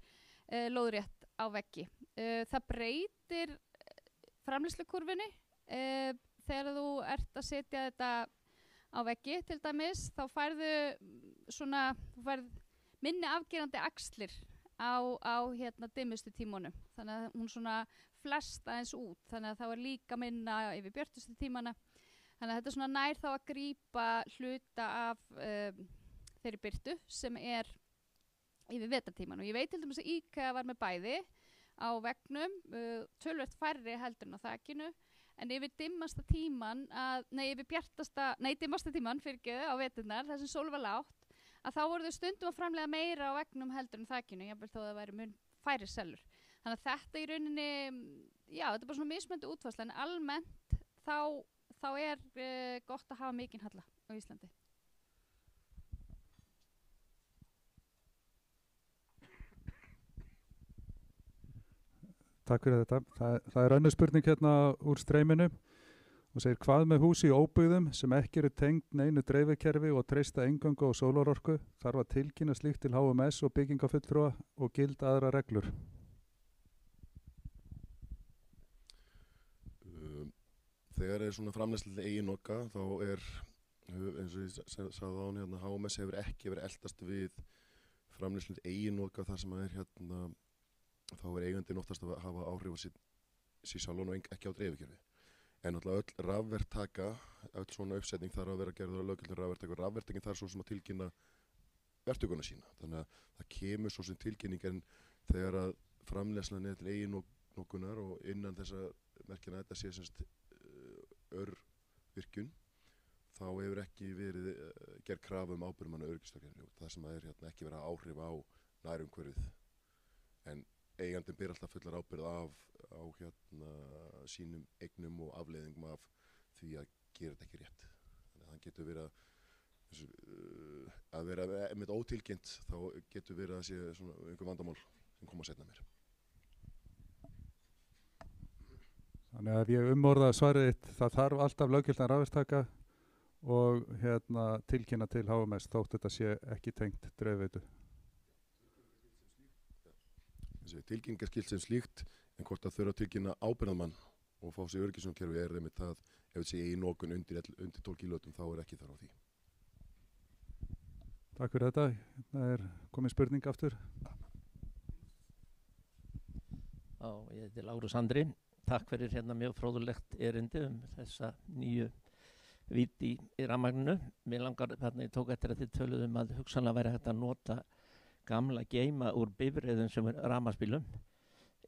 lóðrétt á veggi. Það breytir framleiðslukúrfunni þegar þú ert að setja þetta á veggi til dæmis, þá færðu minni afgerandi axlir á dimmustu tímunum. Þannig að hún svona flest aðeins út, þannig að það líka minna yfir björtustu tímana. Þannig að þetta nær þá að grípa hluta af þeirri birtu sem yfir vetrartíman. Og ég veit til dæmis að IKEA var með bæði á veggnum, töluvert færri heldur en á þakinu, en yfir dimmasta tíman, dimmasta tíman fyrirgeðu á veturnar, þar sem sól var lágt, að þá voru þau stundum að framleiða meira á veggnum heldur en þakinu, jafnvel þó að það væri mun færri sellur. Þannig að þetta í rauninni, já, þetta bara svona mismunandi útfærsla, en almennt þá gott að hafa mikinn halla á Íslandi. Takk fyrir þetta. Það önnur spurning hérna úr streyminu og segir hvað með húsi í óbyggðum sem ekki eru tengd neinu dreifikerfi og treysta eingöngu á sólarorku þarf að tilkynna slíkt til HMS og byggingafulltrúa og gilda aðra reglur. Þegar svona framleiðslu eiginnoka þá eins og ég sagði á hann hérna, HMS hefur ekki verið eldast við framleiðslu eiginnoka þar sem þá eigandinn oftast að hafa áhrif á sín sjálfan og ekki á dreifikerfi. En náttúrulega öll rafverktaka, öll svona uppsetning þarf að vera gerður að löggildur rafverktaka og rafverktakinn þarf svo sem að tilkynna verktökuna sína. Þannig að það kemur svo sem tilkynning en þegar að framleiðslan til eiginnokunar og innan þessa merkina þetta sé semst örvirkjun, þá hefur ekki verið gerð krafa ábyrgðarmanna öryggistökkenni. Það sem að ekki vera áhrif á nærumhverfið. En eigandinn ber alltaf fullar ábyrgð á sínum eignum og afleiðingum af því að gera þetta ekki rétt. Þannig að hann getur verið að vera með ótilkynnt, þá getur verið að sé svona einhver vandamál sem koma seinna mér. Þannig að ef ég umorða svarið þitt, það þarf alltaf löggildan rafverktaka og tilkynna til HMS þótt þetta sé ekki tengt dreifiveitu. Tilkynningarskylt sem slíkt, en hvort að þurfa að tilkynna ábyrgðarmann og fá sér öryggisumkerfi einmitt það, ef þetta sé í nokun undir 12 kílótum, þá ekki þar á því. Takk fyrir þetta. Það komin spurning aftur. Ég heiti Lárus Andri. Takk fyrir mjög fróðulegt erindi þessa nýju víti í rafmagninu. Mér langar, ég tók eftir að þið töluðum að hugsanlega væri hægt að nota gamla geima úr bifreiðum sem rafmagnsbílum.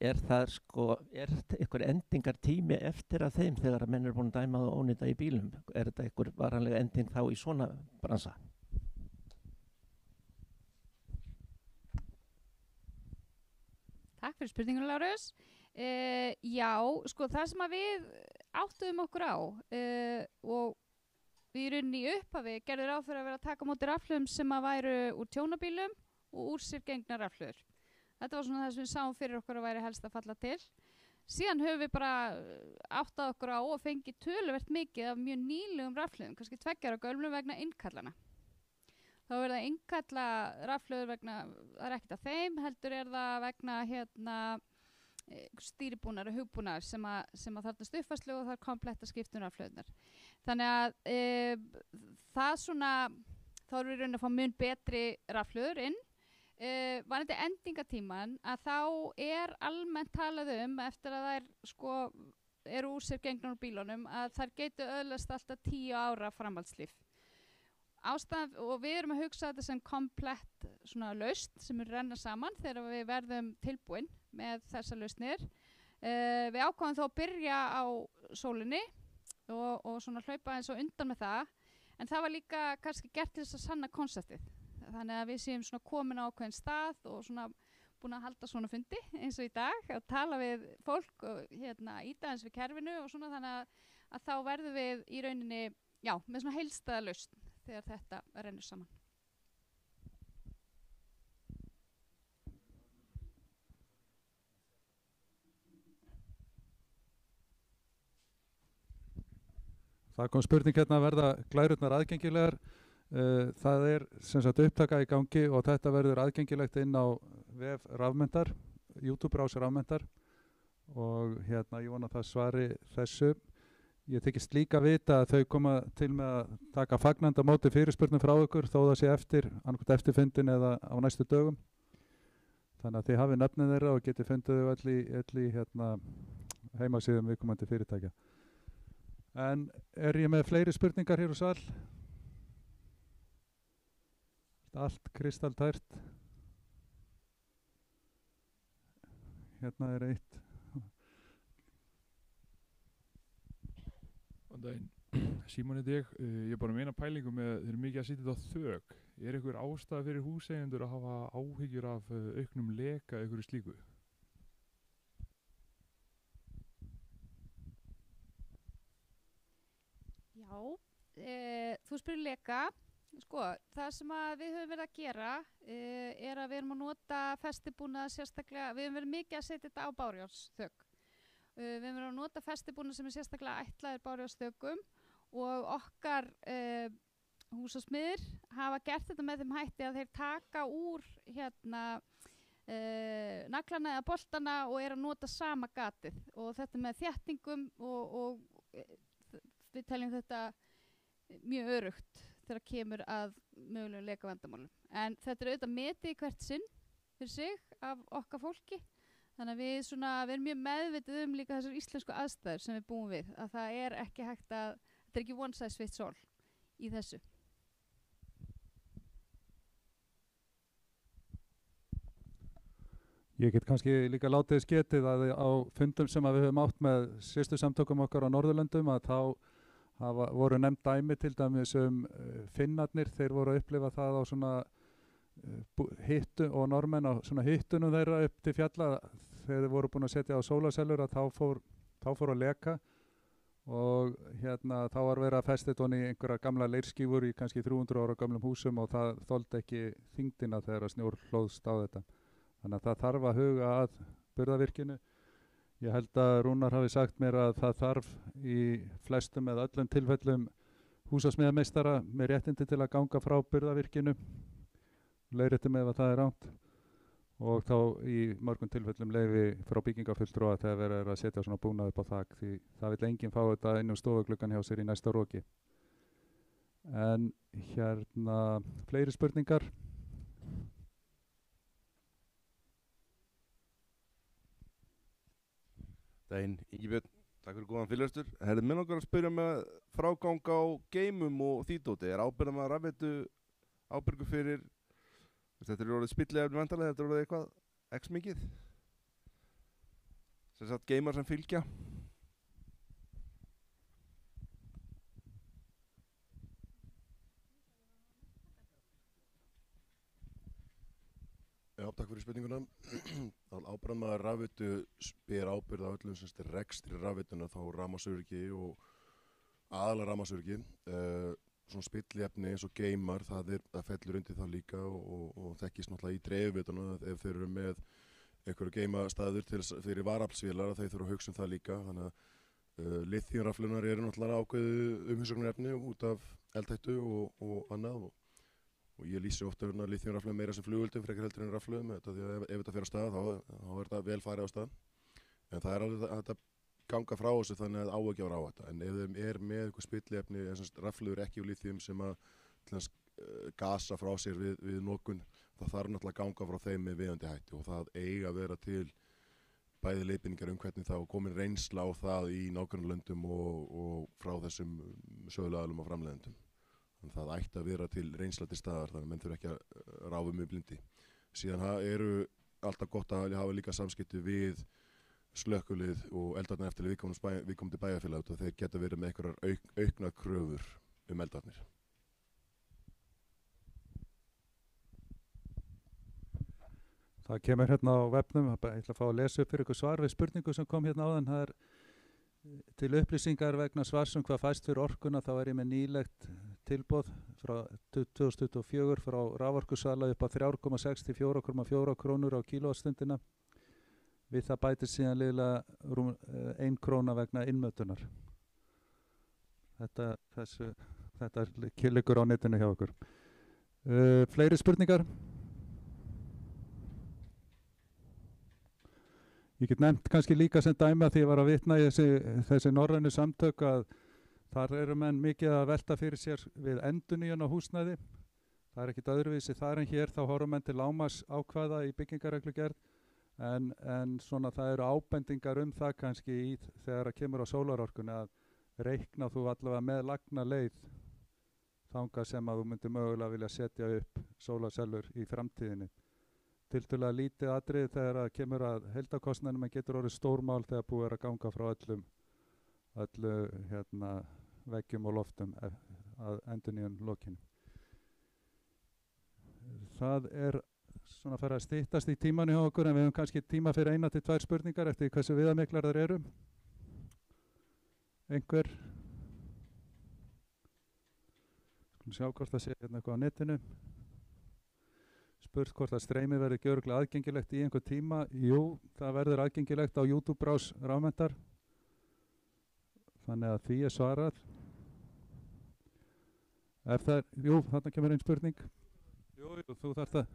Er einhver endingartími eftir að þeim þegar að menn búin að dæma og ónýta í bílum? Er þetta einhver varanlega ending þá í svona bransa? Takk fyrir spurninguna, Lárus. Já, það sem að við áttuðum okkur á og við í rauninni í upphafi gerðum ráð fyrir að vera að taka á móti rafhlöðum sem að væru úr tjónabílum og úr sér gengna rafhlöður. Þetta var svona það sem við sáum fyrir okkur að væri helst að falla til. Síðan höfum við bara áttað okkur á og fengið töluvert mikið af mjög nýlegum rafhlöðum, kannski 2 ára gömlum vegna innkallana. Þá er það innkalla rafhlöður vegna, það er ekkert af þeim, heldur er það vegna stýribúnar og hugbúnar sem að þarfnast uppfærslu og það er kompletta skiptum rafhlöðunar. Þannig að það svona, þá erum við raunin að fá mun betri rafhlöður inn. Varðandi endingatíman að þá er almennt talað eftir að þær eru úr sér gengnar úr bílunum að þær geti öðlast alltaf 10 ára framhaldslíf. Ástæðan, og við erum að hugsa þetta sem komplett svona lausn sem er renna saman þegar við verðum tilbúin með þessar lausnir. Við ákváðum þó að byrja á sólinni og svona hlaupa eins og undan með það, en það var líka kannski gert til þess að sanna konseptið. Þannig að við séum svona komin á ákveðin stað og svona búin að halda svona fundi eins og í dag og tala við fólk og íta eins við kerfinu og svona, þannig að þá verðum við í rauninni, já, með svona heildstæða lausn þegar þetta rennur saman. Það kom spurning hérna að verða glærurnar aðgengilegar. Það er sem sagt upptaka í gangi og þetta verður aðgengilegt inn á vef Rafmentar, YouTube-rás Rafmentar og ég vona það svari þessu. Ég þykist líka vita að þau koma til með að taka fagnandi á móti fyrirspurnum frá ykkur þó það sé annað eftir fundin eða á næstu dögum. Þannig að þið hafið nöfnin þeirra og getið fundið þau öll í heimasíðum viðkomandi fyrirtækja. En er ég með fleiri spurningar hér úr sal? Allt kristaltært. Hérna er eitt. Góðan daginn. Símon heiti ég. Ég er bara að meina pælingu með þeir eru mikið að sitja þetta á þök. Er einhver ástæða fyrir húseigendur að hafa áhyggjur af auknum leka einhverju slíku? Já, þú spyrir leka. Sko, það sem við höfum verið að gera er að við erum að nota festibúnað sérstaklega, við höfum verið mikið að setja þetta á bárujárnsþök. Við höfum verið að nota festibúnað sem er sérstaklega ætlaðir bárujárnsþökum og okkar húsasmiðir hafa gert þetta með þeim hætti að þeir taka úr naglana eða boltana og er að nota sama gatið og þetta með þéttingum og við teljum þetta mjög öruggt þegar kemur að mögulegum lekavandamálum. En þetta er auðvitað metið í hvert sinn fyrir sig af okkar fólki. Þannig að við erum mjög meðvitið líka þessar íslensku aðstæður sem við búum við. Að það er ekki hægt að, þetta er ekki one size fits all í þessu. Ég get kannski líka látið sketið að á fundum sem við höfum átt með systursamtökum okkar á Norðurlöndum að þá voru nefnd dæmi til dæmis Finnarnir, þeir voru að upplifa það á svona hittu og normenn á svona hittunum þeirra upp til fjalla þegar þeir voru búin að setja á sólarsellur að þá fór að leka og þá var verið að festa þetta í einhverja gamla leirskífur í kannski 300 ára gamlum húsum og það þoldi ekki þyngdina þegar snjór hlóðst á þetta. Þannig að það þarf að huga að burðarvirkinu. Ég held að Rúnar hafi sagt mér að það þarf í flestum eða öllum tilfellum húsasmiðameistara með réttindi til að ganga frá burðarvirkinu, leiðrétti með að það er rangt og þá í mörgum tilfellum leyfi frá byggingafulltrúa þegar verið er að setja svona búnað upp á þak því það vill enginn fá þetta inn um stofugluggan hjá sér í næsta roki. En fleiri spurningar? Daginn, Ingibjörn, takk fyrir góðan fyrirlestur. Herðið minn okkar að spyrja með frágang á geimum og þýtóti. Er ábyrgðum að rafveitu ábyrgu fyrir, þetta er orðið spilliefni vantarlega, þetta er orðið eitthvað x mikið? Sem sagt geimar sem fylgja? Já, takk fyrir spurninguna. Ábyrgðum að rafveitu ber ábyrgð á öllum sem rekstri rafveituna þá rafmagnsöryggi og aðalega rafmagnsöryggi. svona spilliefni eins og geimar, það fellur undir það líka og þekkist náttúrulega í dreifveituna ef þeir eru með einhverju geimastaður fyrir varaflsvélar að þeir þurfa að hugsa það líka. Þannig að lithiumraflunar eru náttúrulega ákveðu umhugsunarefni út af eldhættu og annað og ég lýsi ofta lithiumraflum meira sem flugvöldum frekar heldur en raflum, því að ef þetta fer á stað þá þetta vel farið á stað. En það alveg að þetta ganga frá þessu þannig að áhugjá á þetta. En ef þeim með eitthvað spilliefni, rafluður ekki úr lithium sem að gasa frá sér við nokun, það þarf náttúrulega að ganga frá þeim með viðandi hætti og það eiga að vera til bæði leiðbeiningar hvernig það og komin reynsla á það í nágrannalöndum og frá þessum sögulegaðalum og framleiðendum. Þannig það ætti að vera til reynsla til staðar þannig að menn þurfa ekki að ráfa með blindi. Síðan eru alltaf gott að hafa líka samskipti við slökkvilið og eldvarnir eftir viðkomandi bæjarfélag og þeir geta verið með einhverjar auknar kröfur eldvarnir. Það kemur hérna á vefnum, ég ætla að fá að lesa upp fyrir ykkur svar við spurningu sem kom hérna áðan. Það til upplýsingar vegna svars hvað fæst fyrir orkuna, þá ég með nýlegt tilboð frá 2024 frá raforkusala upp á 3,6 til 4,4 krónur á kílóvattstundina. Við það bætir síðan liðlega 1 króna vegna innmötunar. Þetta liggur á netinu hjá okkur. Fleiri spurningar? Ég get nefnt kannski líka sem dæmi að því ég var að vitna í þessi norrænu samtök að þar eru menn mikið að velta fyrir sér við endurnýjun á húsnæði. Það ekkert öðruvísi þar en hér, þá horfum menn til lágmarks ákvæða í byggingarreglugerð en svona það eru ábendingar það kannski þegar það kemur á sólarorkunni að reikna þú allavega með lagna leið þangað sem að þú myndir mögulega vilja setja upp sólarsellur í framtíðinni. Tiltölulega lítið atriði þegar það kemur að heildarkostnaðinum en getur orðið stórmál þegar búið að ganga frá öllu veggjum og loftum að endurnýjun lokinu. Það svona fara að styttast í tíman hjá okkur en við höfum kannski tíma fyrir 1 til 2 spurningar eftir hversu viðamiklar þær eru. Einhver? Skulum sjá hvort það sé hérna eitthvað á netinu. Spurt hvort að streymi verður ekki örugglega aðgengilegt í einhver tíma. Jú, það verður aðgengilegt á YouTube-brás Rafmyntar. Þannig að því svarað. Jú, þarna kemur einn spurning. Jú, þú þarft það.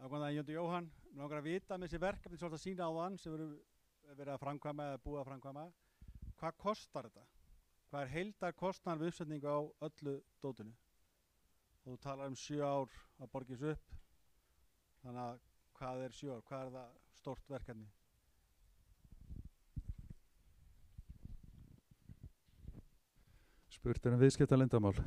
Góðan daginn, Jóndur Jóhann. Mér langar að vita með þessi verkefni sem þú ert að sýna á þann sem verið að framkvæma eða búið að framkvæma. Hvað kostar þetta? Hvað heildarkostnaður við uppsetningu á öllu dótinu? Þú talar 7 ár að borgis upp. Þannig að hvað 7 ár? Hvað það stórt verkefni? Spurt viðskiptaleyndamál.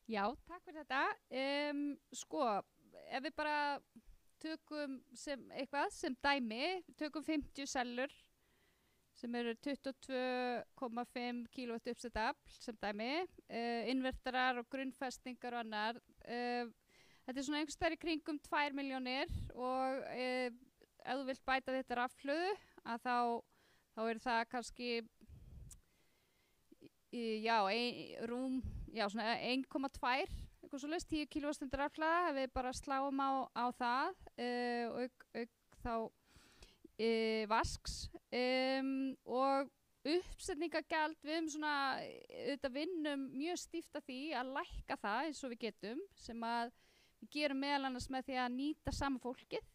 Já, takk fyrir þetta. Ef við bara tökum sem dæmi, tökum 50 sellur sem eru 22,5 kW uppsett afl sem dæmi, invertarar og grunnfestingar og annar. Þetta svona einhvers staðar í kringum 2 milljónir og ef þú vilt bæta þetta rafhlöðu að þá það kannski svona 1,2 eitthvað svoleiðis, 10 kWh rafhlaða ef við bara sláum á það og þá vasks og uppsetningagjald, við auðvitað vinnum mjög stíft að því að lækka það eins og við getum, sem að við gerum meðal annars með því að nýta sama fólkið,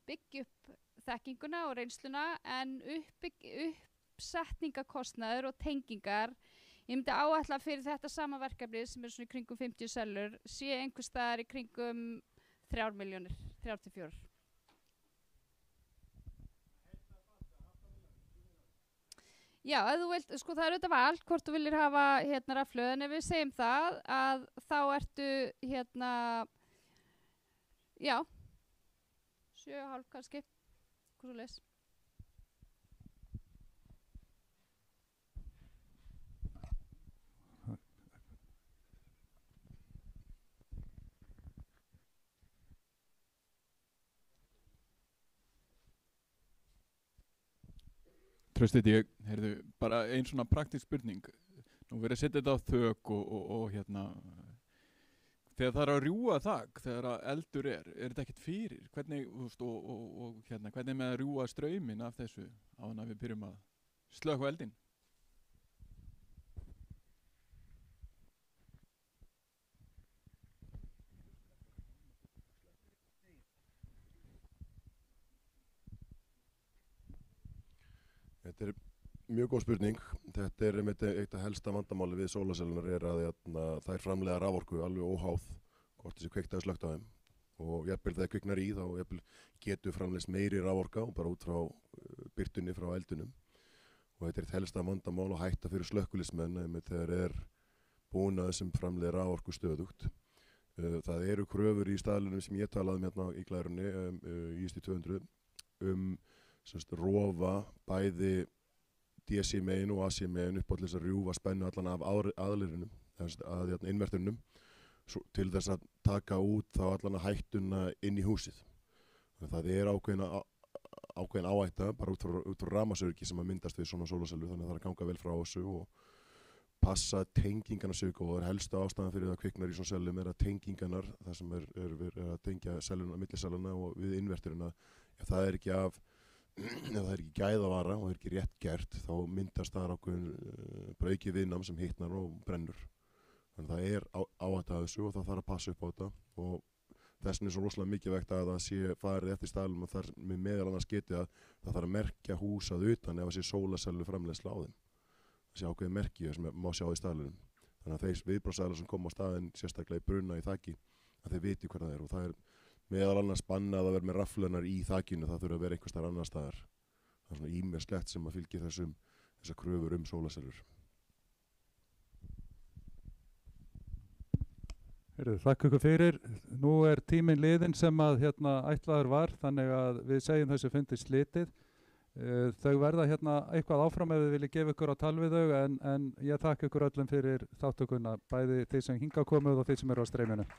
byggja upp þekkinguna og reynsluna, en uppsetningakostnaður og tengingar, ég myndi áætla fyrir þetta sama verkefni sem svona í kringum 50 sellur, sé einhvers staðar í kringum 3 milljónir, 3 til 4. Já, ef þú vilt, það auðvitað val hvort þú viljir hafa rafhlöðu, en ef við segjum það að þá ertu 7,5 kannski, hvað svo leys. Trausti, heyrðu, bara ein svona praktísk spurning. Nú verið að setja þetta á þök og hérna, þegar það er að rjúa þak, þegar að eldur þetta ekkert fyrir? Hvernig, þú veist, og hérna, hvernig með að rjúa straumin af þessu áðan að við byrjum að slökkva eldinn? Þetta er mjög góð spurning. Þetta er eitt af helsta vandamáli við sólarsellunar er að þær framleiða raforku alveg óháð hvort þessi kveikt eða slökkt á þeim. Og jafnvel þegar kviknar í þá jafnvel getur framleiðst meiri raforka og bara út frá birtunni frá eldunum. Og þetta er eitt helsta vandamál og hætta fyrir slökkviliðsmenn þegar búnað sem framleiðir raforku stöðugt. Það eru kröfur í staðlunum sem ég talaði hérna í glærunni IST 200 rofa bæði DC megin og AC megin upp á til þess að rjúfa spennu allan af aðlirinum, að inverterinum, til þess að taka út þá allan að hættuna inn í húsið. Það er ákveðin áhætta bara út frá rafmagnsöryggi sem að myndast við svona sólarsellu, þannig að það er að ganga vel frá þessu og passa tengingarna séu góðar. Helsta ástæðan fyrir það kviknar í svona sellum er að tengingarnar, það sem er að tengja selluna, milliselluna og við inverterina, ef það er ekki gæðavara og ekki rétt gert, þá myndast það ákveðin aukið viðnám sem hitnar og brennur. Þannig að það er áhætta af þessu og það þarf að passa upp á þetta og þess vegna er svo rosalega mikilvægt að það sé farið eftir staðlum og þar með meðal annars getið að það þarf að merkja húsað utan ef það sé sólarsellu framleiðsla á þeim. Það sé ákveðin merki sem má sjá í staðlunum. Þannig að þeir viðbragðsaðilar sem koma á staðinn sérstaklega í bruna í þaki, að þeir viti hvað það er og það er meðal annars bannað að vera með raflunar í þakinu, það þurfa að vera einhvers staðar annar staðar. Það er svona ýmislegt sem að fylgja þessar kröfur sólarsellur. Þakka ykkur fyrir. Nú er tíminn liðinn sem að ætlaður var, þannig að við segjum þessu fundi slitið. Þau verða eitthvað áfram ef við viljum gefa ykkur á tal við þau, en ég þakka ykkur öllum fyrir þáttökuna, bæði þeir sem hingað komuð og þeir sem eru á streyminu.